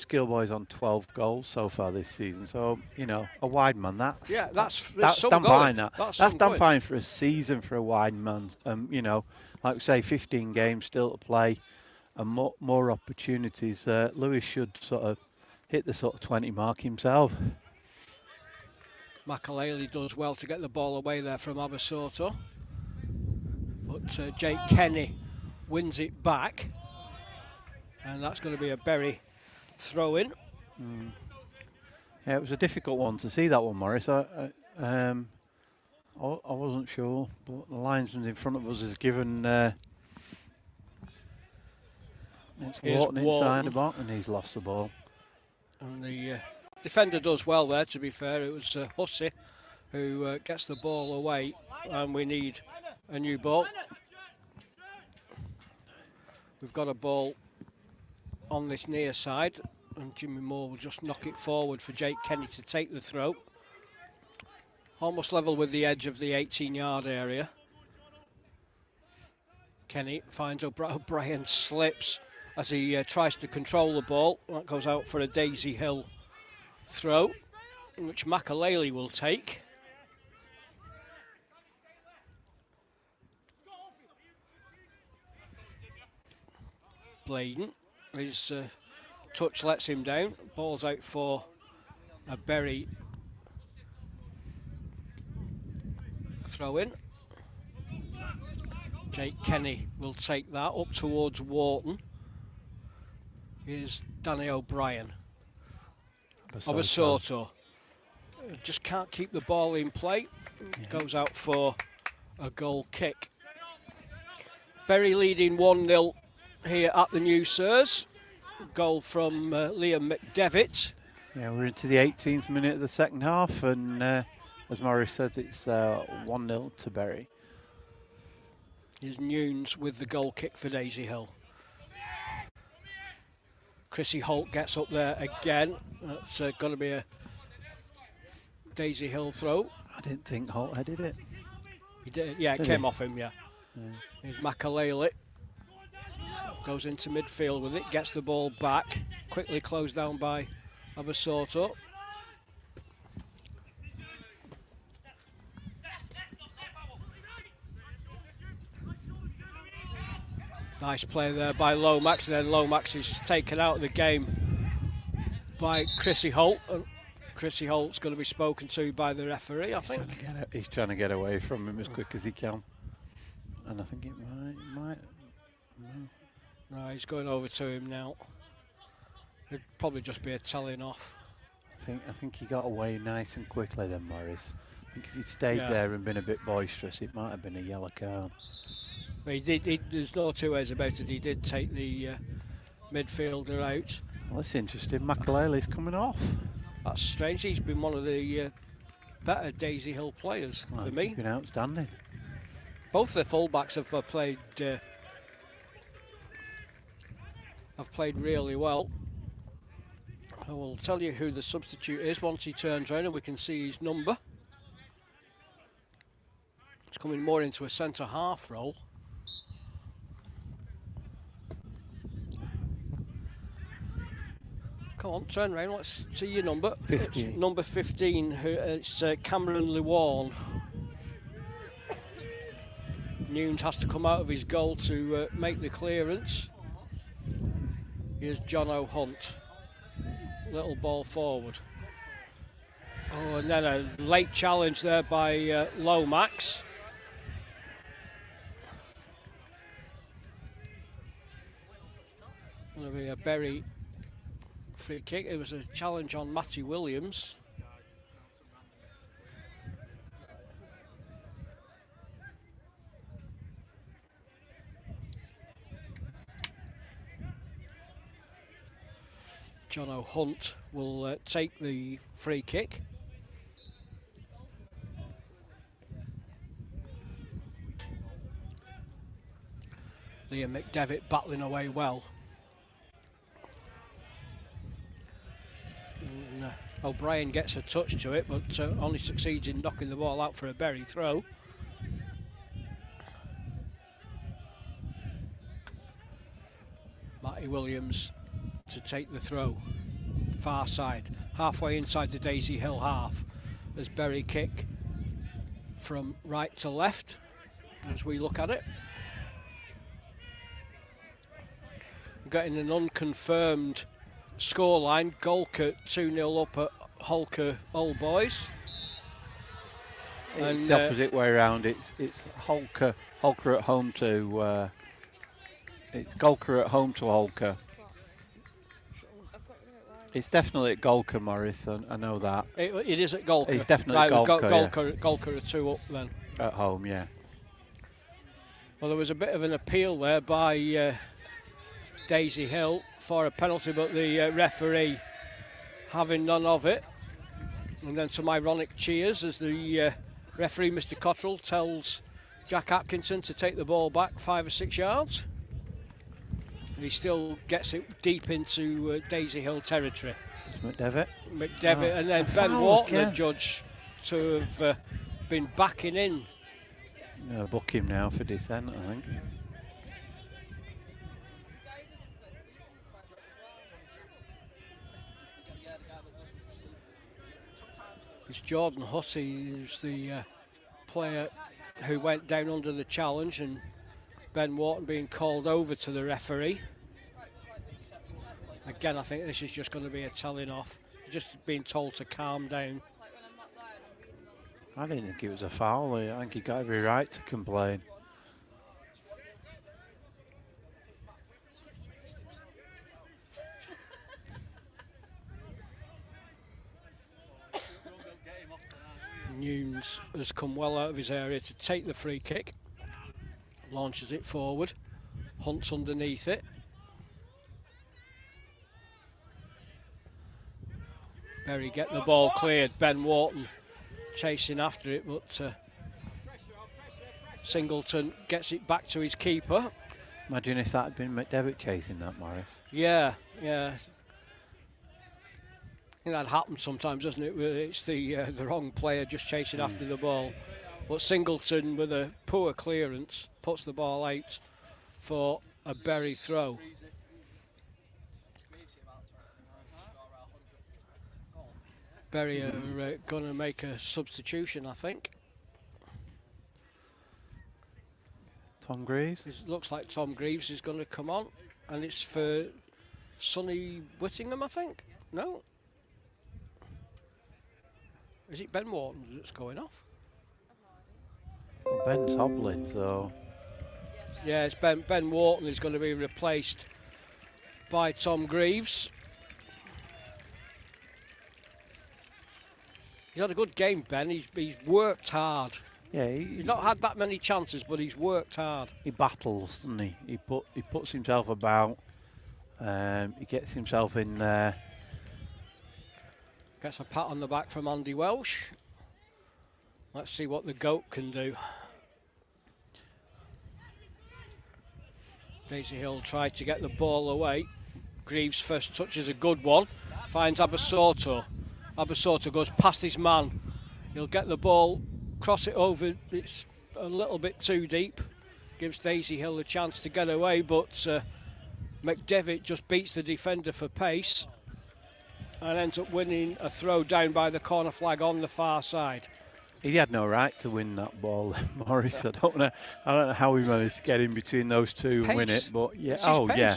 Gilboy's on 12 goals so far this season. So, you know, a wide man, that's done fine. That's done fine for a season for a wide man. You know, like we say, 15 games still to play and more opportunities. Lewis should sort of hit the sort of 20 mark himself. Makalele does well to get the ball away there from Abasoto. But Jake Kenny wins it back. And that's going to be a Bury throw in. Yeah, it was a difficult one to see, that one, Morris. I wasn't sure, but the linesman in front of us has given. It's Wharton inside the box, and he's lost the ball. And the Defender does well there, to be fair. It was Hussey who gets the ball away, and we need a new ball. We've got a ball on this near side, and Jimmy Moore will just knock it forward for Jake Kenny to take the throw. Almost level with the edge of the 18-yard area. Kenny finds O'Brien, slips as he tries to control the ball. That goes out for a Daisy Hill throw, which Makaleli will take. Bladen, his touch lets him down. Ball's out for a Berry throw in. Jake Kenny will take that up towards Wharton. Here's Danny O'Brien. Obasoto just can't keep the ball in play. Goes out for a goal kick. Berry leading 1-0 here at the New Sirs. Goal from Liam McDevitt. Yeah, we're into the 18th minute of the second half, and as Morris said, it's 1-0 to Berry. Here's Nunes with the goal kick for Daisy Hill. Chrissy Holt gets up there again. That's going to be a Daisy Hill throw. I didn't think Holt headed it. He did, yeah, it came off him, yeah. Here's Makaleli. Goes into midfield with it, gets the ball back. Quickly closed down by Abasoto. Nice play there by Lomax, and then Lomax is taken out of the game by Chrissy Holt. And Chrissy Holt's going to be spoken to by the referee, I think. He's trying to get away from him as quick as he can. And I think it might. No, he's going over to him now. It'd probably just be a telling off. I think he got away nice and quickly then, Morris. I think if he'd stayed there and been a bit boisterous, it might have been a yellow card. But there's no two ways about it. He did take the midfielder out. Well, that's interesting. Makaleli's coming off. That's strange. He's been one of the better Daisy Hill players for me. He's been outstanding. Both the fullbacks have played really well. I will tell you who the substitute is once he turns around and we can see his number. It's coming more into a centre half role. Come on, turn around, let's see your number. 15. It's number 15, it's Cameron Lewan. Nunes has to come out of his goal to make the clearance. Here's John O'Hunt. Little ball forward. Oh, and then a late challenge there by Lomax. Going to be a Berry free kick. It was a challenge on Matty Williams. John O'Hunt will take the free kick. Liam McDevitt battling away well. And, O'Brien gets a touch to it, but only succeeds in knocking the ball out for a Berry throw. Matty Williams to take the throw. Far side, halfway inside the Daisy Hill half, as Berry kick from right to left as we look at it. We're getting an unconfirmed scoreline. Golker 2-0 up at Holker Old Boys. It's the opposite way around. It's Holker at home to it's Golker at home to Holker. It's definitely at Golker, Morris. I know that. It is at Golker. It's definitely right, Golker. Golker are 2 up then. At home, yeah. Well, there was a bit of an appeal there by Daisy Hill for a penalty, but the referee having none of it. And then some ironic cheers as the referee, Mr. Cottrell, tells Jack Atkinson to take the ball back 5 or 6 yards. And he still gets it deep into Daisy Hill territory. It's McDevitt. And then Ben Wharton, judge, to have been backing in. Book him now for dissent, I think. It's Jordan Hussey who's the player who went down under the challenge, and Ben Wharton being called over to the referee. Again, I think this is just going to be a telling off. Just being told to calm down. I didn't think it was a foul. I think he got every right to complain. Nunes has come well out of his area to take the free kick. Launches it forward. Hunt's underneath it. Berry get the ball cleared. Ben Wharton chasing after it, but Singleton gets it back to his keeper. Imagine if that had been McDevitt chasing that, Morris. Yeah. I think that happens sometimes, doesn't it? Where it's the wrong player just chasing after the ball. But Singleton, with a poor clearance, puts the ball out for a Berry throw. Berry are going to make a substitution, I think. Tom Greaves? It looks like Tom Greaves is going to come on, and it's for Sonny Whittingham, I think. No? Is it Ben Wharton that's going off? Well, Ben's hobbling, so... Yeah, it's Ben Wharton is going to be replaced by Tom Greaves. He's had a good game, Ben. He's worked hard. Yeah, He's not had that many chances, but he's worked hard. He battles, doesn't he? He puts himself about. He gets himself in there. Gets a pat on the back from Andy Welsh. Let's see what the GOAT can do. Daisy Hill tried to get the ball away. Greaves' first touch is a good one. Finds Abasoto. Abasoto goes past his man. He'll get the ball, cross it over. It's a little bit too deep. Gives Daisy Hill a chance to get away, but McDevitt just beats the defender for pace and ends up winning a throw down by the corner flag on the far side. He had no right to win that ball, Morris. I don't know how he managed to get in between those two and win it, but yeah. Yeah.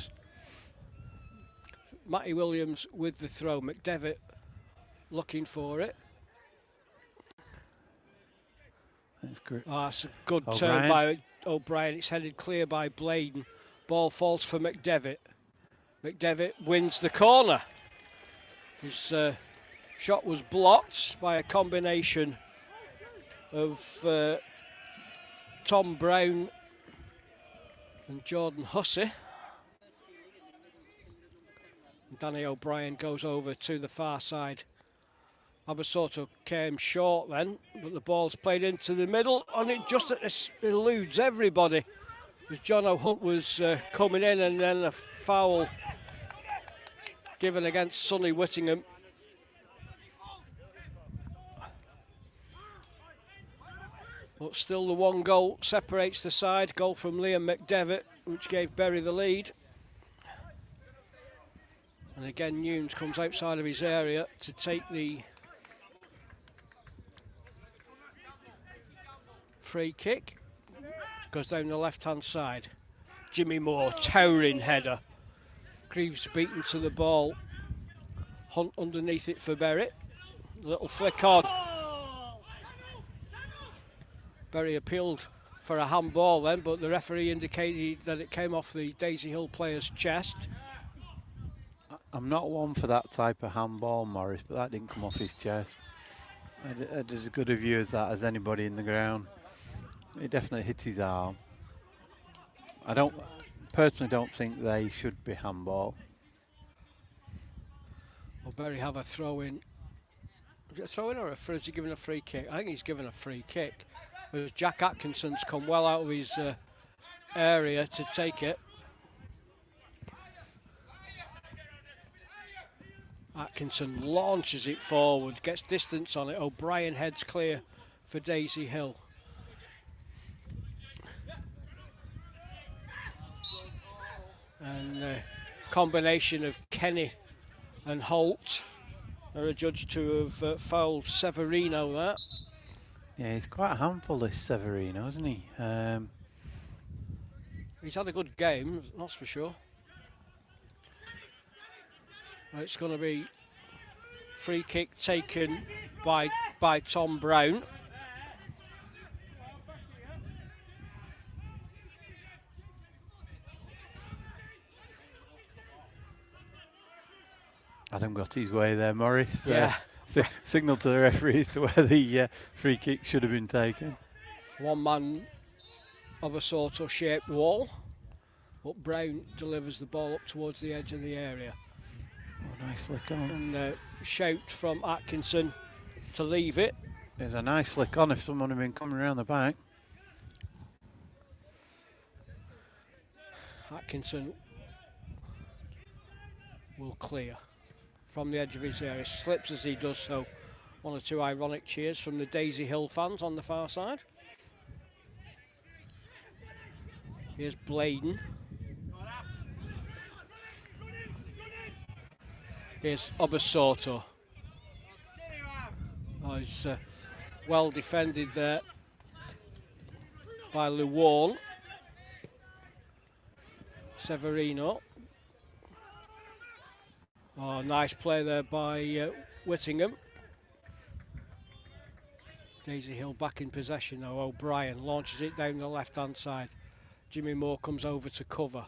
Matty Williams with the throw. McDevitt looking for it. That's great. Oh, that's a good turn by O'Brien. It's headed clear by Bladen. Ball falls for McDevitt. McDevitt wins the corner. His shot was blocked by a combination of Tom Brown and Jordan Hussey. Danny O'Brien goes over to the far side. Abasoto came short then, but the ball's played into the middle, and it just eludes everybody. As John O'Hunt was coming in, and then a foul given against Sonny Whittingham. But still the one goal separates the side. Goal from Liam McDevitt, which gave Berry the lead. And again, Nunes comes outside of his area to take the free kick. Goes down the left-hand side. Jimmy Moore, towering header. Greaves beaten to the ball. Hunt underneath it for Berry. Little flick on. Berry appealed for a handball then, but the referee indicated that it came off the Daisy Hill player's chest. I'm not one for that type of handball, Morris, but that didn't come off his chest. I had as good a view as that as anybody in the ground. It definitely hit his arm. I personally don't think they should be handball. Will Berry have a throw in? Is it a throw in or is he giving a free kick? I think he's given a free kick. As Jack Atkinson's come well out of his area to take it. Atkinson launches it forward, gets distance on it. O'Brien heads clear for Daisy Hill. And combination of Kenny and Holt are adjudged to have fouled Severino there. Yeah, he's quite a handful, this Severino, isn't he? He's had a good game, that's for sure. It's going to be free kick taken by Tom Brown. Adam got his way there, Morris. Yeah. Signal to the referee as to where the free kick should have been taken. One man of a sort of shaped wall, but Brown delivers the ball up towards the edge of the area. Oh, nice flick on. And shout from Atkinson to leave it. There's a nice flick on if someone had been coming around the back. Atkinson will clear from the edge of his area. Slips as he does so. One or two ironic cheers from the Daisy Hill fans on the far side. Here's Bladen. Here's Obasoto. Oh, he's well defended there by Luwan. Severino. Oh, nice play there by Whittingham. Daisy Hill back in possession though. O'Brien launches it down the left-hand side. Jimmy Moore comes over to cover.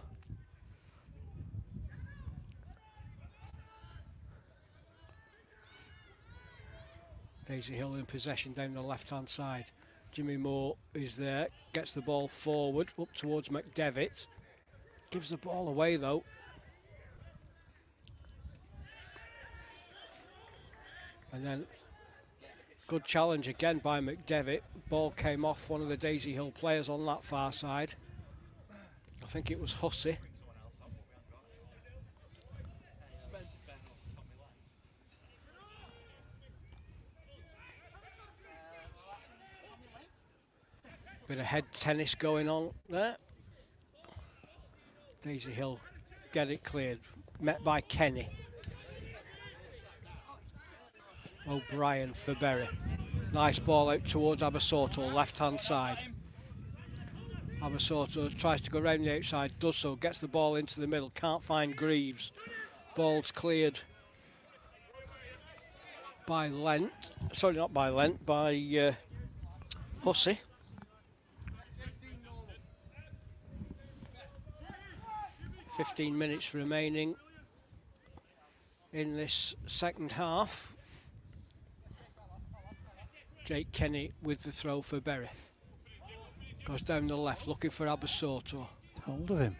Daisy Hill in possession down the left-hand side. Jimmy Moore is there, gets the ball forward up towards McDevitt. Gives the ball away though. And then good challenge again by McDevitt. Ball came off one of the Daisy Hill players on that far side. I think it was Hussey. Bit of head tennis going on there. Daisy Hill get it cleared. Met by Kenny. O'Brien for Berry. Nice ball out towards Abasoto, left-hand side. Abasoto tries to go round the outside, does so, gets the ball into the middle, can't find Greaves. Ball's cleared by Lent. Sorry, not by Lent, by Hussey. .15 minutes remaining in this second half. Jake Kenny with the throw for Berry. Goes down the left, looking for Abasoto. Hold of him.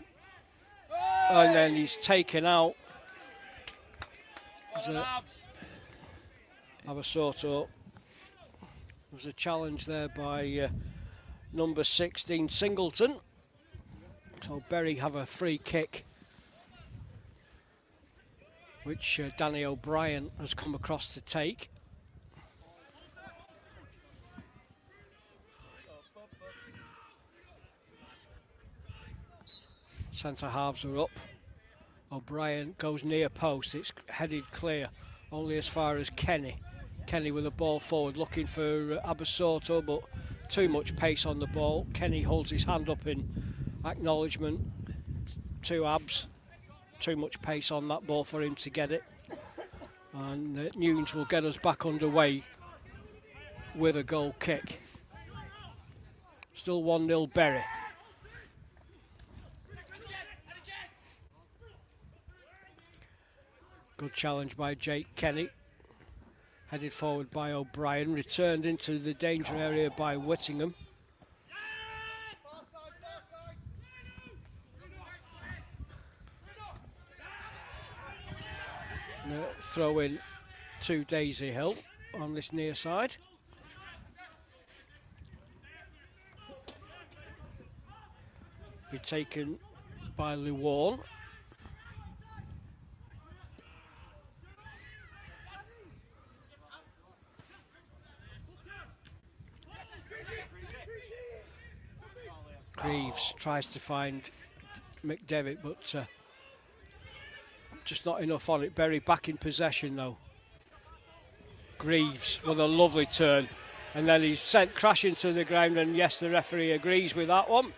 And then he's taken out. Abasoto. There was a challenge there by number 16, Singleton. So Berry have a free kick, which Danny O'Brien has come across to take. Centre halves are up. O'Brien goes near post. It's headed clear, only as far as Kenny. Kenny with the ball forward, looking for Abasoto, but too much pace on the ball. Kenny holds his hand up in acknowledgement to Abs. Too much pace on that ball for him to get it. And Nunes will get us back underway with a goal kick. Still 1-0 Berry. Good challenge by Jake Kenny. Headed forward by O'Brien. Returned into the danger area by Whittingham. throw in to Daisy Hill on this near side. Be taken by Luwan. Greaves tries to find McDevitt, but just not enough on it. Berry back in possession though. Greaves with a lovely turn, and then he's sent crashing to the ground, and yes, the referee agrees with that one.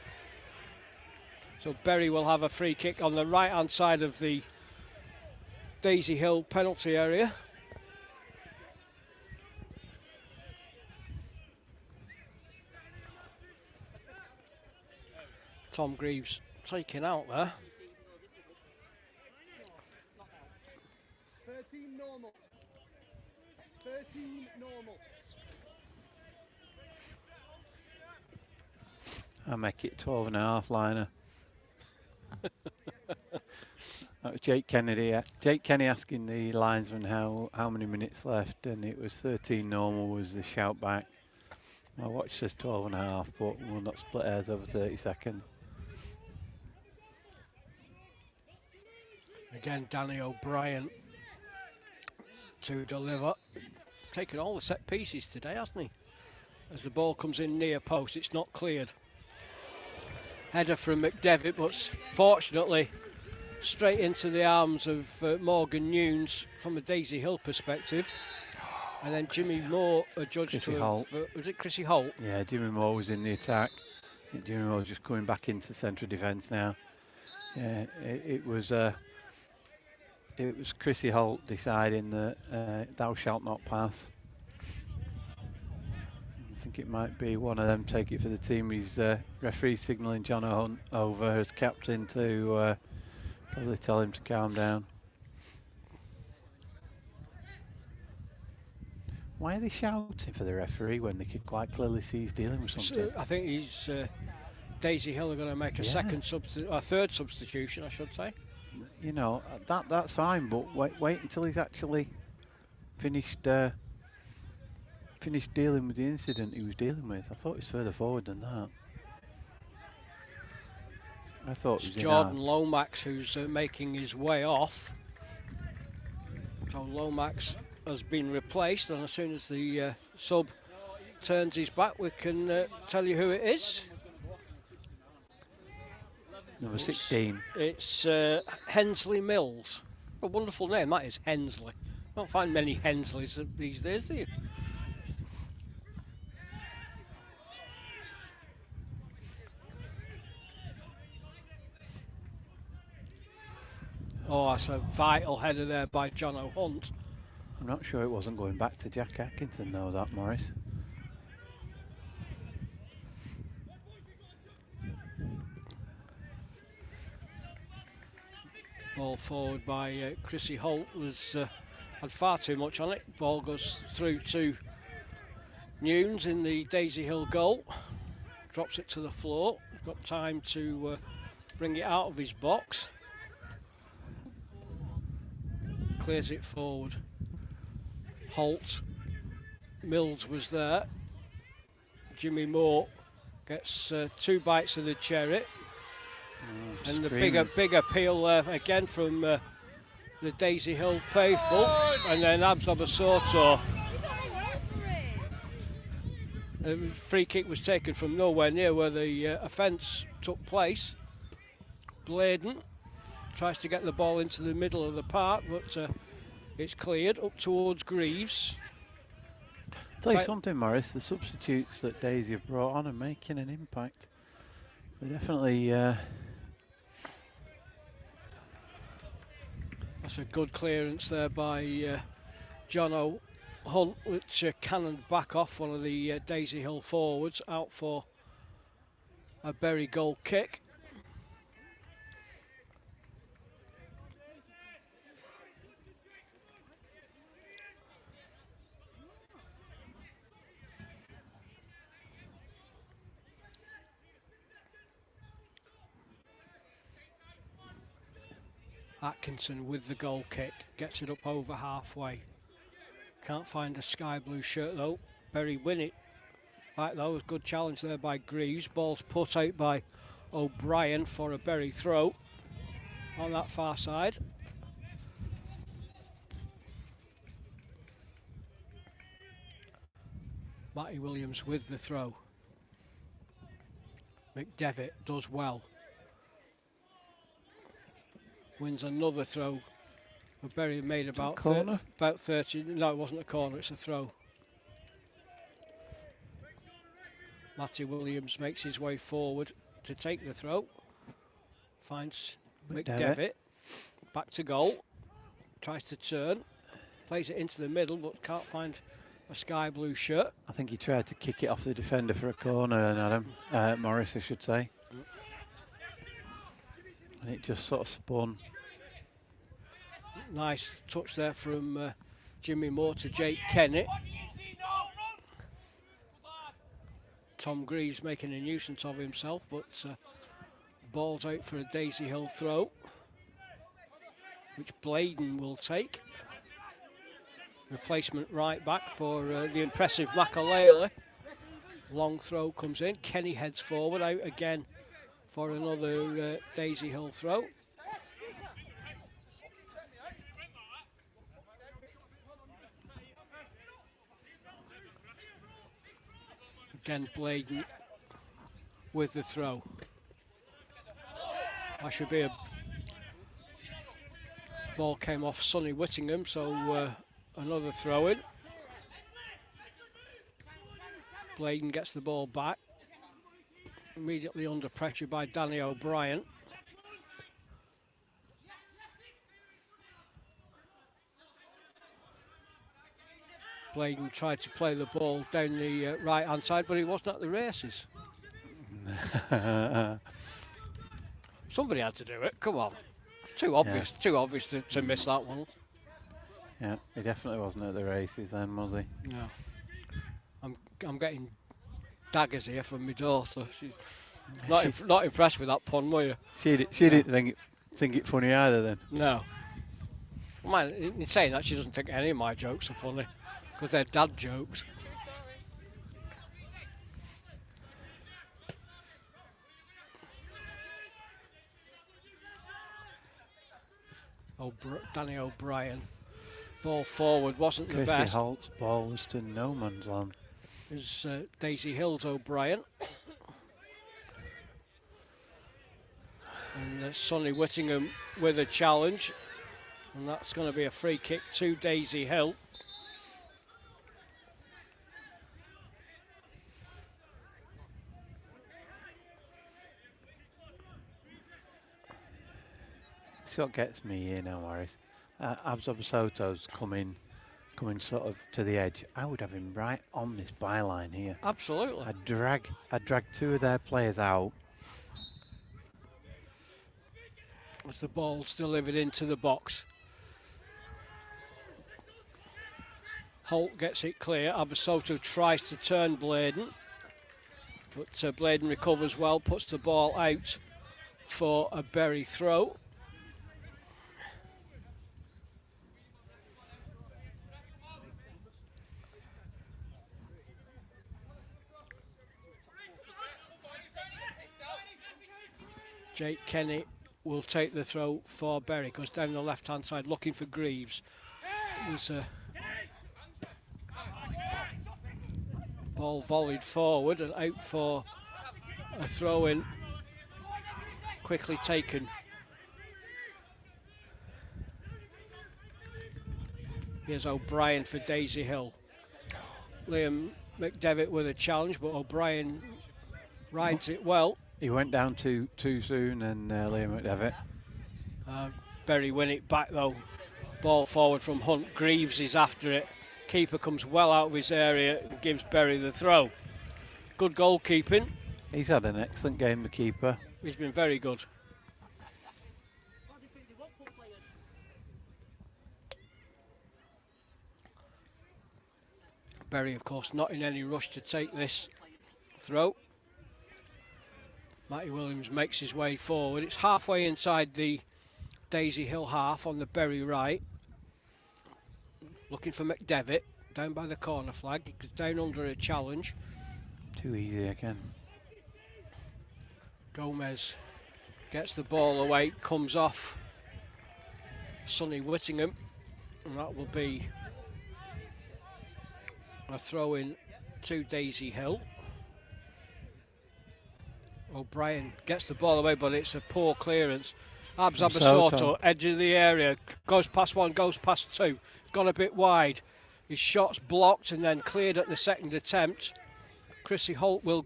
So Berry will have a free kick on the right hand side of the Daisy Hill penalty area. Tom Greaves taken out there. 13 normal. 13 normal. I'll make it 12.5 liner. That was Jake Kennedy. Jake Kenny asking the linesman how many minutes left, and it was 13 normal was the shout back. My watch says 12.5, but we'll not split hairs over 30 seconds. Again, Danny O'Brien to deliver. Taking all the set pieces today, hasn't he? As the ball comes in near post, it's not cleared. Header from McDevitt, but fortunately straight into the arms of Morgan Nunes from a Daisy Hill perspective. And then Jimmy Moore adjudged Chrissy to Holt. was it Chrissy Holt? Yeah, Jimmy Moore was in the attack. I think Jimmy Moore just coming back into central defence now. Yeah, it was Chrissy Holt deciding that thou shalt not pass. I think it might be one of them take it for the team. He's referee signalling John Hunt over as captain to probably tell him to calm down. Why are they shouting for the referee when they can quite clearly see he's dealing with something? I think he's Daisy Hill are going to make a third substitution, I should say. You know, that's fine, but wait until he's actually finished dealing with the incident he was dealing with. I thought he was further forward than that. I thought it was Jordan Lomax who's making his way off. So Lomax has been replaced, and as soon as the sub turns his back, we can tell you who it is. Number 16. It's Hensley Mills. A wonderful name that is, Hensley. Don't find many Hensleys these days, do you? Oh, that's a vital header there by John O'Hunt. I'm not sure it wasn't going back to Jack Atkinson though, that Morris. Ball forward by Chrissy Holt had far too much on it. Ball goes through to Nunes in the Daisy Hill goal. Drops it to the floor. He's got time to bring it out of his box. Clears it forward. Holt. Mills was there. Jimmy Moore gets 2 bites of the cherry. And the big appeal again from the Daisy Hill faithful. And then Abs Obasoto. The free kick was taken from nowhere near where the offence took place. Bladen tries to get the ball into the middle of the park, but it's cleared up towards Greaves. Tell you something, Morris, the substitutes that Daisy have brought on are making an impact. They definitely... That's a good clearance there by John O'Hunt, which cannoned back off one of the Daisy Hill forwards out for a Berry goal kick. Atkinson with the goal kick, gets it up over halfway. Can't find a sky blue shirt though. Bury win it. Right though, a good challenge there by Greaves. Ball's put out by O'Brien for a Bury throw on that far side. Matty Williams with the throw. McDevitt does well. Wins another throw. Bury made about 30. No, it wasn't a corner, it's a throw. Matty Williams makes his way forward to take the throw. Finds McDevitt. Back to goal. Tries to turn. Plays it into the middle, but can't find a sky blue shirt. I think he tried to kick it off the defender for a corner, and Adam Morris, I should say. And it just sort of spun. Nice touch there from Jimmy Moore to Jake Kenny. Tom Greaves making a nuisance of himself, but ball's out for a Daisy Hill throw, which Bladen will take. Replacement right back for the impressive Makalele. Long throw comes in. Kenny heads forward, out again for another Daisy Hill throw. Again, Bladen with the throw. That should be a ball came off Sonny Whittingham, so another throw in. Bladen gets the ball back. Immediately under pressure by Danny O'Brien. Bladen tried to play the ball down the right hand side, but he wasn't at the races. Somebody had to do it, come on. Too obvious to miss that one. Yeah, he definitely wasn't at the races then, was he? No. I'm getting daggers here from my daughter. She's not impressed with that pun, were you? She didn't think it funny either then? No. Man, in saying that, she doesn't think any of my jokes are funny, because they're dad jokes. Danny O'Brien. Ball forward wasn't the best. Chrissy Holt's ball was to no man's land. Is Daisy Hill's O'Brien. And Sonny Whittingham with a challenge. And that's going to be a free kick to Daisy Hill. That's what gets me here now, Morris. Abzab Soto's coming sort of to the edge. I would have him right on this byline here. Absolutely. I'd drag two of their players out. As the ball's delivered into the box. Holt gets it clear. Abasoto tries to turn Bladen, but Bladen recovers well, puts the ball out for a Bury throw. Jake Kenny will take the throw for Bury, goes down the left hand side looking for Greaves. There's a ball volleyed forward and out for a throw in, quickly taken. Here's O'Brien for Daisy Hill. Liam McDevitt with a challenge, but O'Brien rides it well. He went down too soon, and Liam McDevitt. Bury win it back though. Ball forward from Hunt. Greaves is after it. Keeper comes well out of his area and gives Bury the throw. Good goalkeeping. He's had an excellent game, the keeper. He's been very good. Bury, of course, not in any rush to take this throw. Matty Williams makes his way forward. It's halfway inside the Daisy Hill half on the Bury right. Looking for McDevitt down by the corner flag. He goes down under a challenge. Too easy again. Gomez gets the ball away, comes off Sonny Whittingham, and that will be a throw in to Daisy Hill. O'Brien gets the ball away, but it's a poor clearance. Abs Abasoto, edge of the area, goes past one, goes past two, gone a bit wide. His shot's blocked and then cleared at the second attempt. Chrissy Holt will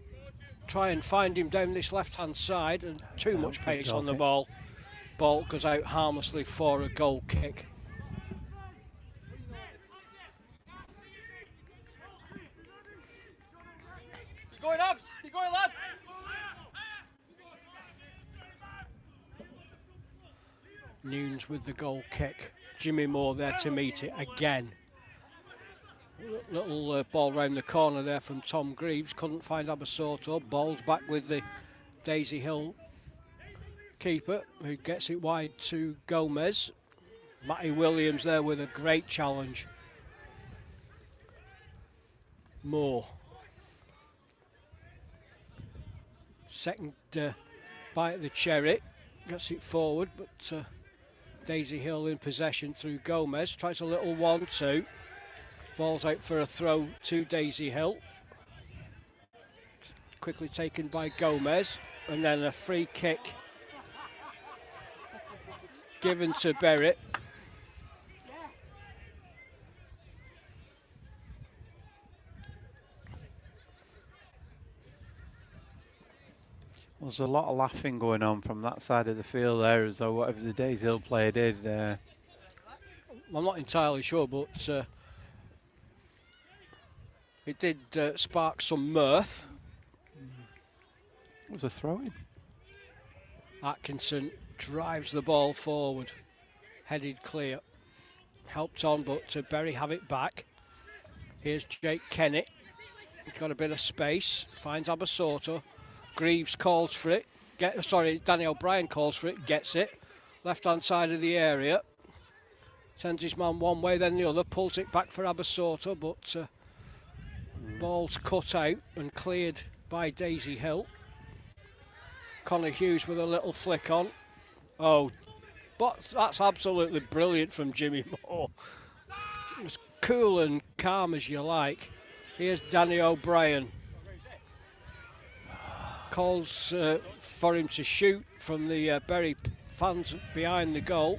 try and find him down this left-hand side, and too much pace on the ball. Ball goes out harmlessly for a goal kick. Keep going, Abs! Keep going, lad! Nunes with the goal kick. Jimmy Moore there to meet it again. Little ball round the corner there from Tom Greaves. Couldn't find Abasoto. Ball's back with the Daisy Hill keeper, who gets it wide to Gomez. Matty Williams there with a great challenge. Moore. Second bite of the cherry. Gets it forward, but Daisy Hill in possession through Gomez. Tries a little 1-2. Ball's out for a throw to Daisy Hill. Quickly taken by Gomez. And then a free kick given to Berrett. There's a lot of laughing going on from that side of the field there, as though whatever the Daisy Hill player did. I'm not entirely sure, but it did spark some mirth. It was a throw-in. Atkinson drives the ball forward, headed clear. Helped on, but Berry have it back. Here's Jake Kennett. He's got a bit of space, finds Abasoto. Greaves calls for it. Danny O'Brien calls for it, gets it. Left-hand side of the area. Sends his man one way, then the other. Pulls it back for Abasoto, but ball's cut out and cleared by Daisy Hill. Conor Hughes with a little flick on. Oh, but that's absolutely brilliant from Jimmy Moore. As cool and calm as you like. Here's Danny O'Brien. Calls for him to shoot from the Bury fans behind the goal.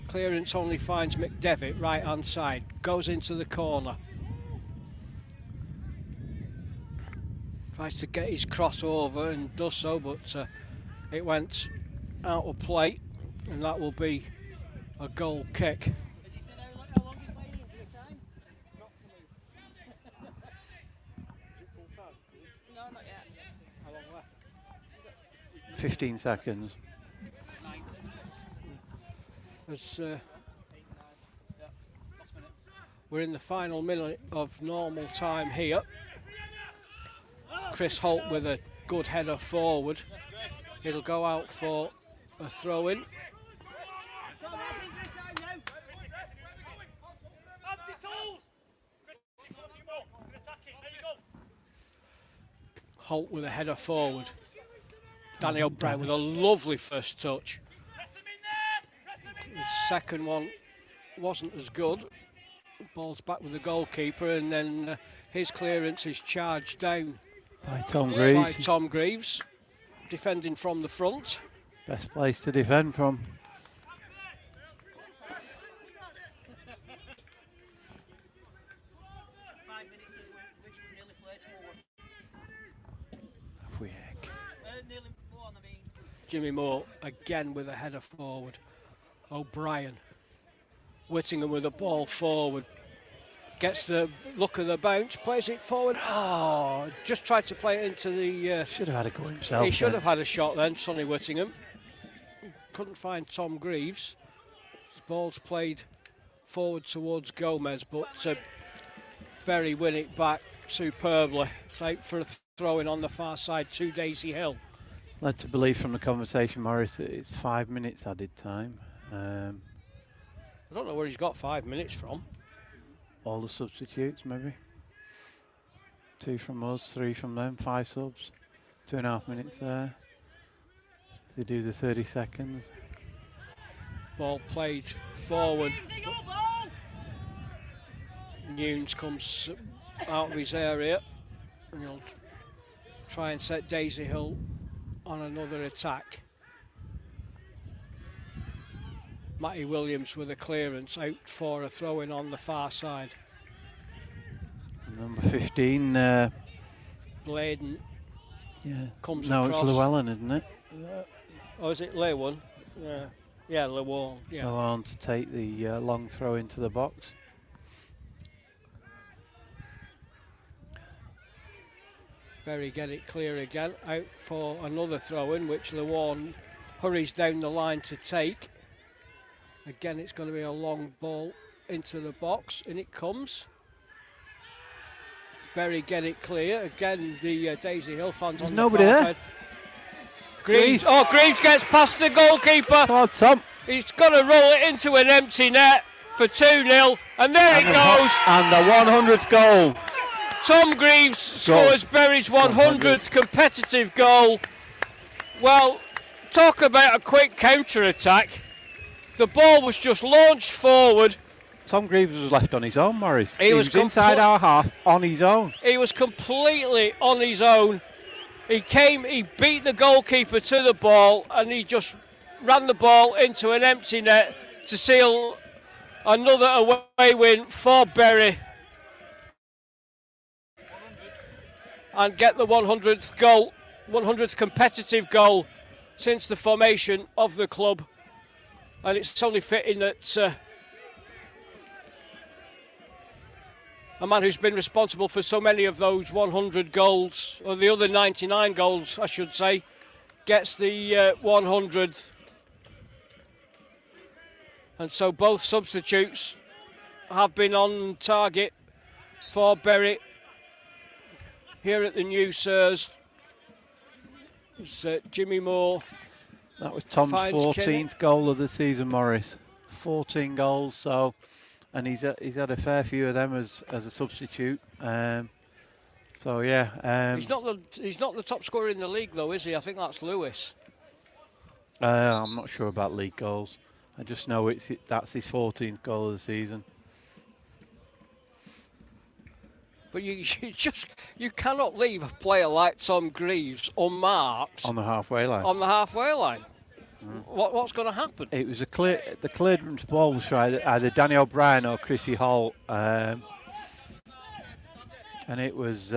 Clearance only finds McDevitt, right hand side. Goes into the corner. Tries to get his cross over and does so, but it went out of play, and that will be a goal kick. No, not yet. 15 seconds. As we're in the final minute of normal time here. Chris Holt with a good header forward. It'll go out for a throw-in. Holt with a header forward. Danny O'Brien with a lovely first touch. The second one wasn't as good. Ball's back with the goalkeeper, and then his clearance is charged down By Tom Greaves. by Tom Greaves, defending from the front. Best place to defend from. Jimmy Moore again with a header forward. O'Brien. Whittingham with the ball forward. Gets the look of the bounce, plays it forward. Oh, just tried to play it into the... Should have had a go himself. He should have had a shot then, Sonny Whittingham. Couldn't find Tom Greaves. His ball's played forward towards Gomez, but Berry win it back superbly. It's out for a throw-in on the far side to Daisy Hill. Led to believe from the conversation, Morris, that it's 5 minutes added time. I I don't know where he's got 5 minutes from. all the substitutes, maybe. 2 from us, 3 from them, 5 subs. 2.5 minutes there. They do the 30 seconds. Ball played forward. Nunes comes out of his area and he'll try and set Daisy Hill on another attack. Matty Williams with a clearance out for a throw-in on the far side. Number 15. Bladen Yeah. comes No, across. it's Llewellyn, isn't it? Oh, is it Lewon? Yeah, Lewon. Yeah. Go on to take the long throw into the box. Berry get it clear again, out for another throw-in, which Lewon hurries down the line to take. Again, it's going to be a long ball into the box, and it comes. Berry get it clear. Again, the Daisy Hill fans There's on nobody the far there. side. Greaves. Oh, Greaves gets past the goalkeeper. Come on, Tom. He's got to roll it into an empty net for 2-0, and there it goes. And the 100th goal. Tom Greaves scores Berry's 100th competitive goal. Well, talk about a quick counter-attack. The ball was just launched forward. Tom Greaves was left on his own, Morris. He He was was inside our half on his own. He was completely on his own. He beat the goalkeeper to the ball, and he just ran the ball into an empty net to seal another away win for Berry and get the 100th goal, 100th competitive goal since the formation of the club. And it's only fitting that a man who's been responsible for so many of those 100 goals, or the other 99 goals, I should say, gets the 100th. And so both substitutes have been on target for Berry here at the new Sirs. It's Jimmy Moore. That was Tom's Finds 14th Kenny. goal of the season, Morris. 14 goals, so, and he's had a fair few of them as a substitute. So yeah, He's not the top scorer in the league though, is he? I think that's Lewis. I'm not sure about league goals. I just know that's his 14th goal of the season. But you cannot leave a player like Tom Greaves unmarked On the halfway line. on the halfway line. What's going to happen? It was the clearance ball was for either Danny O'Brien or Chrissy Holt, and it was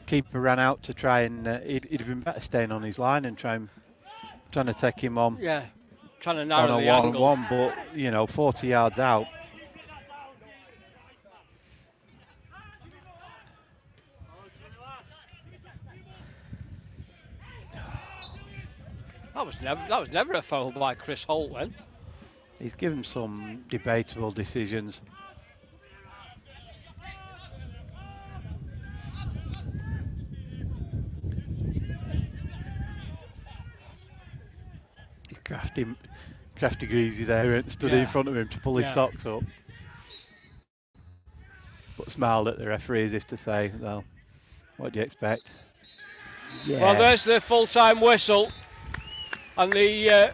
keeper ran out to try and he'd have been better staying on his line and trying to take him on Yeah, trying to on narrow a the angle. 1-1, but 40 yards out. That was never a foul by Chris Holt then. He's given some debatable decisions. He's crafty Greavesy there and stood in front of him to pull his socks up. But smiled at the referee as if to say, well, what do you expect? Yes. Well, there's the full-time whistle. And the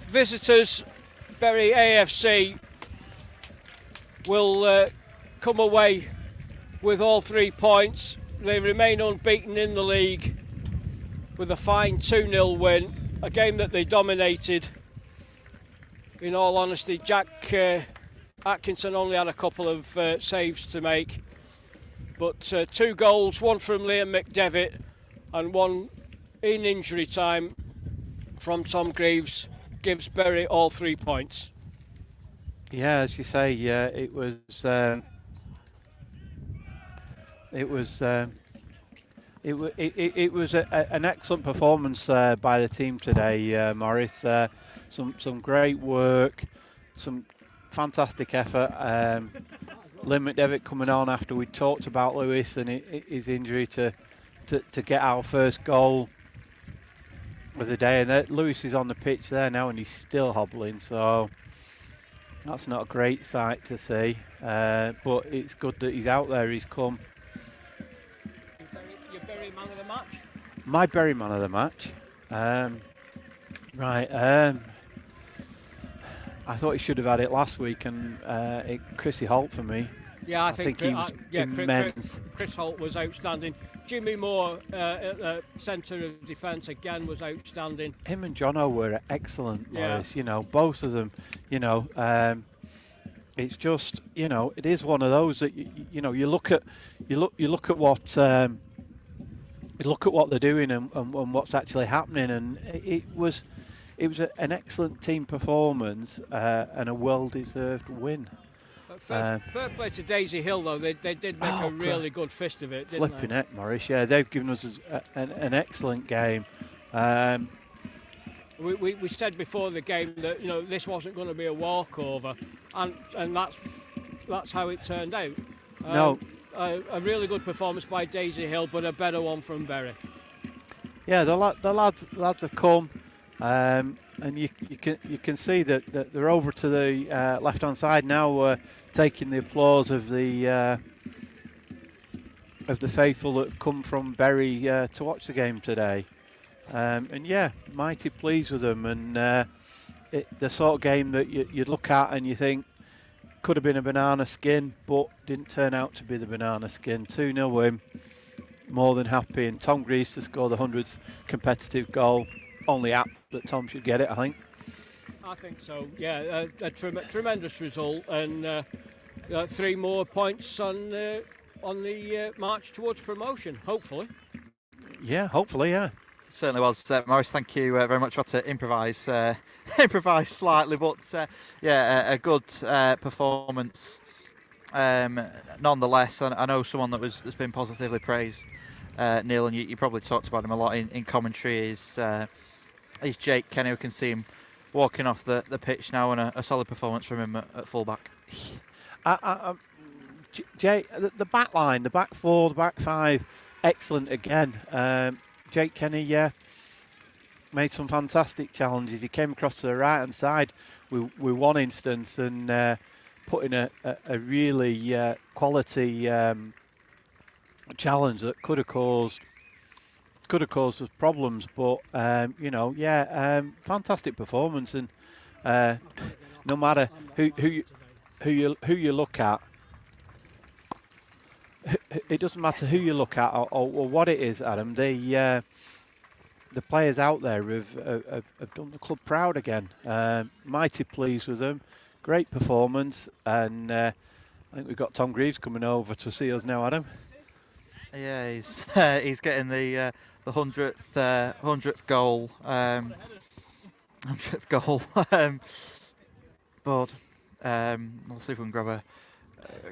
visitors, Bury AFC, will come away with all 3 points. They remain unbeaten in the league with a fine 2-0 win, a game that they dominated. In all honesty, Jack Atkinson only had a couple of saves to make, but 2 goals, one from Liam McDevitt and one in injury time from Tom Greaves, gives Bury all 3 points. Yeah, as you say, it was an excellent performance by the team today, Morris. Some great work, some fantastic effort. Liam McDevitt coming on after we talked about Lewis and his injury to get our first goal. of the day. And Lewis is on the pitch there now, and he's still hobbling. So that's not a great sight to see. But it's good that he's out there. He's come. Your Bury man of the match? My Bury man of the match. I thought he should have had it last week, and Chrissy Holt for me. Yeah, I think he was immense. Chris Holt was outstanding. Jimmy Moore at the centre of defence again was outstanding. Him and Jono were excellent, Morris. You know, both of them. You know, it's just, you know, it is one of those that you look at what they're doing and what's actually happening, and it was an excellent team performance and a well-deserved win. Fair play to Daisy Hill, though. They did make a really good fist of it, didn't Flipping they? it, Morris. Yeah, they've given us an excellent game. We said before the game that, you know, this wasn't going to be a walkover, and that's how it turned out. No. A really good performance by Daisy Hill, but a better one from Bury. Yeah, the lads have come, and you can see that they're over to the left hand side now, taking the applause of the faithful that have come from Bury to watch the game today. And yeah, mighty pleased with them, and the sort of game that you look at and you think could have been a banana skin, but didn't turn out to be the banana skin. 2-0 win, more than happy, and Tom Greaves to score the 100th competitive goal. Only apt that Tom should get it, I think. I think so. Yeah, a tremendous result, and 3 more points on the march towards promotion. Hopefully. Yeah, hopefully, yeah. Certainly was. Morris, thank you very much. I had to improvise slightly, but a good performance nonetheless. I know someone that's been positively praised, Neil, and you probably talked about him a lot in commentary, is Jake Kenny. We can see him walking off the pitch now, and a solid performance from him at fullback. Jake, the back line, the back four, the back five, excellent again. Jake Kenny, made some fantastic challenges. He came across to the right hand side with one instance and put in a really quality challenge that could have caused us problems. But fantastic performance, and no matter who you look at. It doesn't matter who you look at or what it is, Adam. The players out there have done the club proud again. Mighty pleased with them. Great performance, and I think we've got Tom Greaves coming over to see us now, Adam. Yeah, he's getting the 100th goal. 100th goal. But we'll see if we can grab a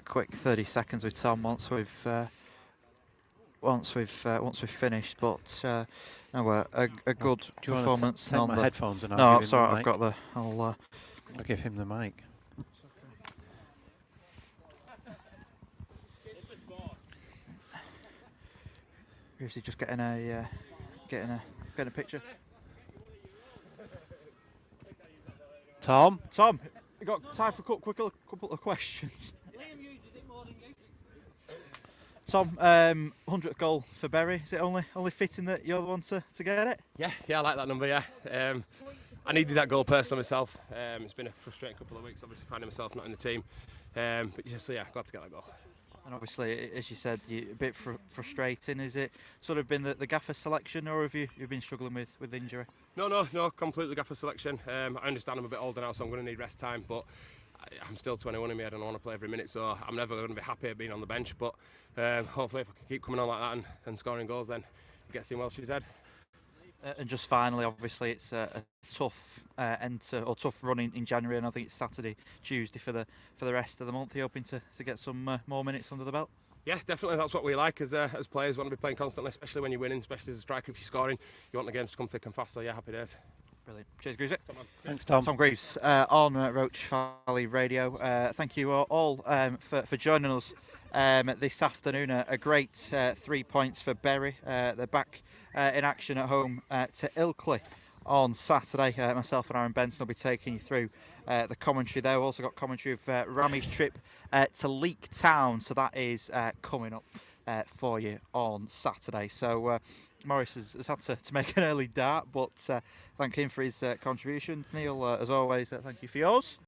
quick 30 seconds with Tom once we've finished. But a good performance. Take my headphones and no, sorry, I've got the. I'll give him the mic. Is he just getting a picture? Tom, you got time for a couple of questions? Tom, 100th goal for Bury. Is it only fitting that you're the one to get it? Yeah, I like that number, yeah. I needed that goal personally myself. It's been a frustrating couple of weeks, obviously finding myself not in the team. But just, glad to get that goal. And obviously, as you said, a bit frustrating. Is it sort of been the gaffer selection, or have you been struggling with injury? No, completely gaffer selection. I understand I'm a bit older now, so I'm going to need rest time, but I'm still 21 in me. I don't want to play every minute, so I'm never going to be happy being on the bench. But hopefully, if I can keep coming on like that and scoring goals, then it gets in Welsh's head. And just finally, obviously, it's a tough tough run in January, and I think it's Saturday, Tuesday for the rest of the month. Are you hoping to get some more minutes under the belt? Yeah, definitely. That's what we like as players. We want to be playing constantly, especially when you're winning, especially as a striker. If you're scoring, you want the games to come thick and fast. So yeah, happy days. Brilliant. Cheers, Greaves. Thanks, Tom. Tom Greaves on Roach Valley Radio. Thank you all for joining us this afternoon. A great 3 points for Bury. They're back in action at home to Ilkley on Saturday. Myself and Aaron Benson will be taking you through the commentary there. We've also got commentary of Rami's trip to Leek Town, so that is coming up for you on Saturday. So Morris has had to make an early dart, but thank him for his contribution. Neil, as always, thank you for yours.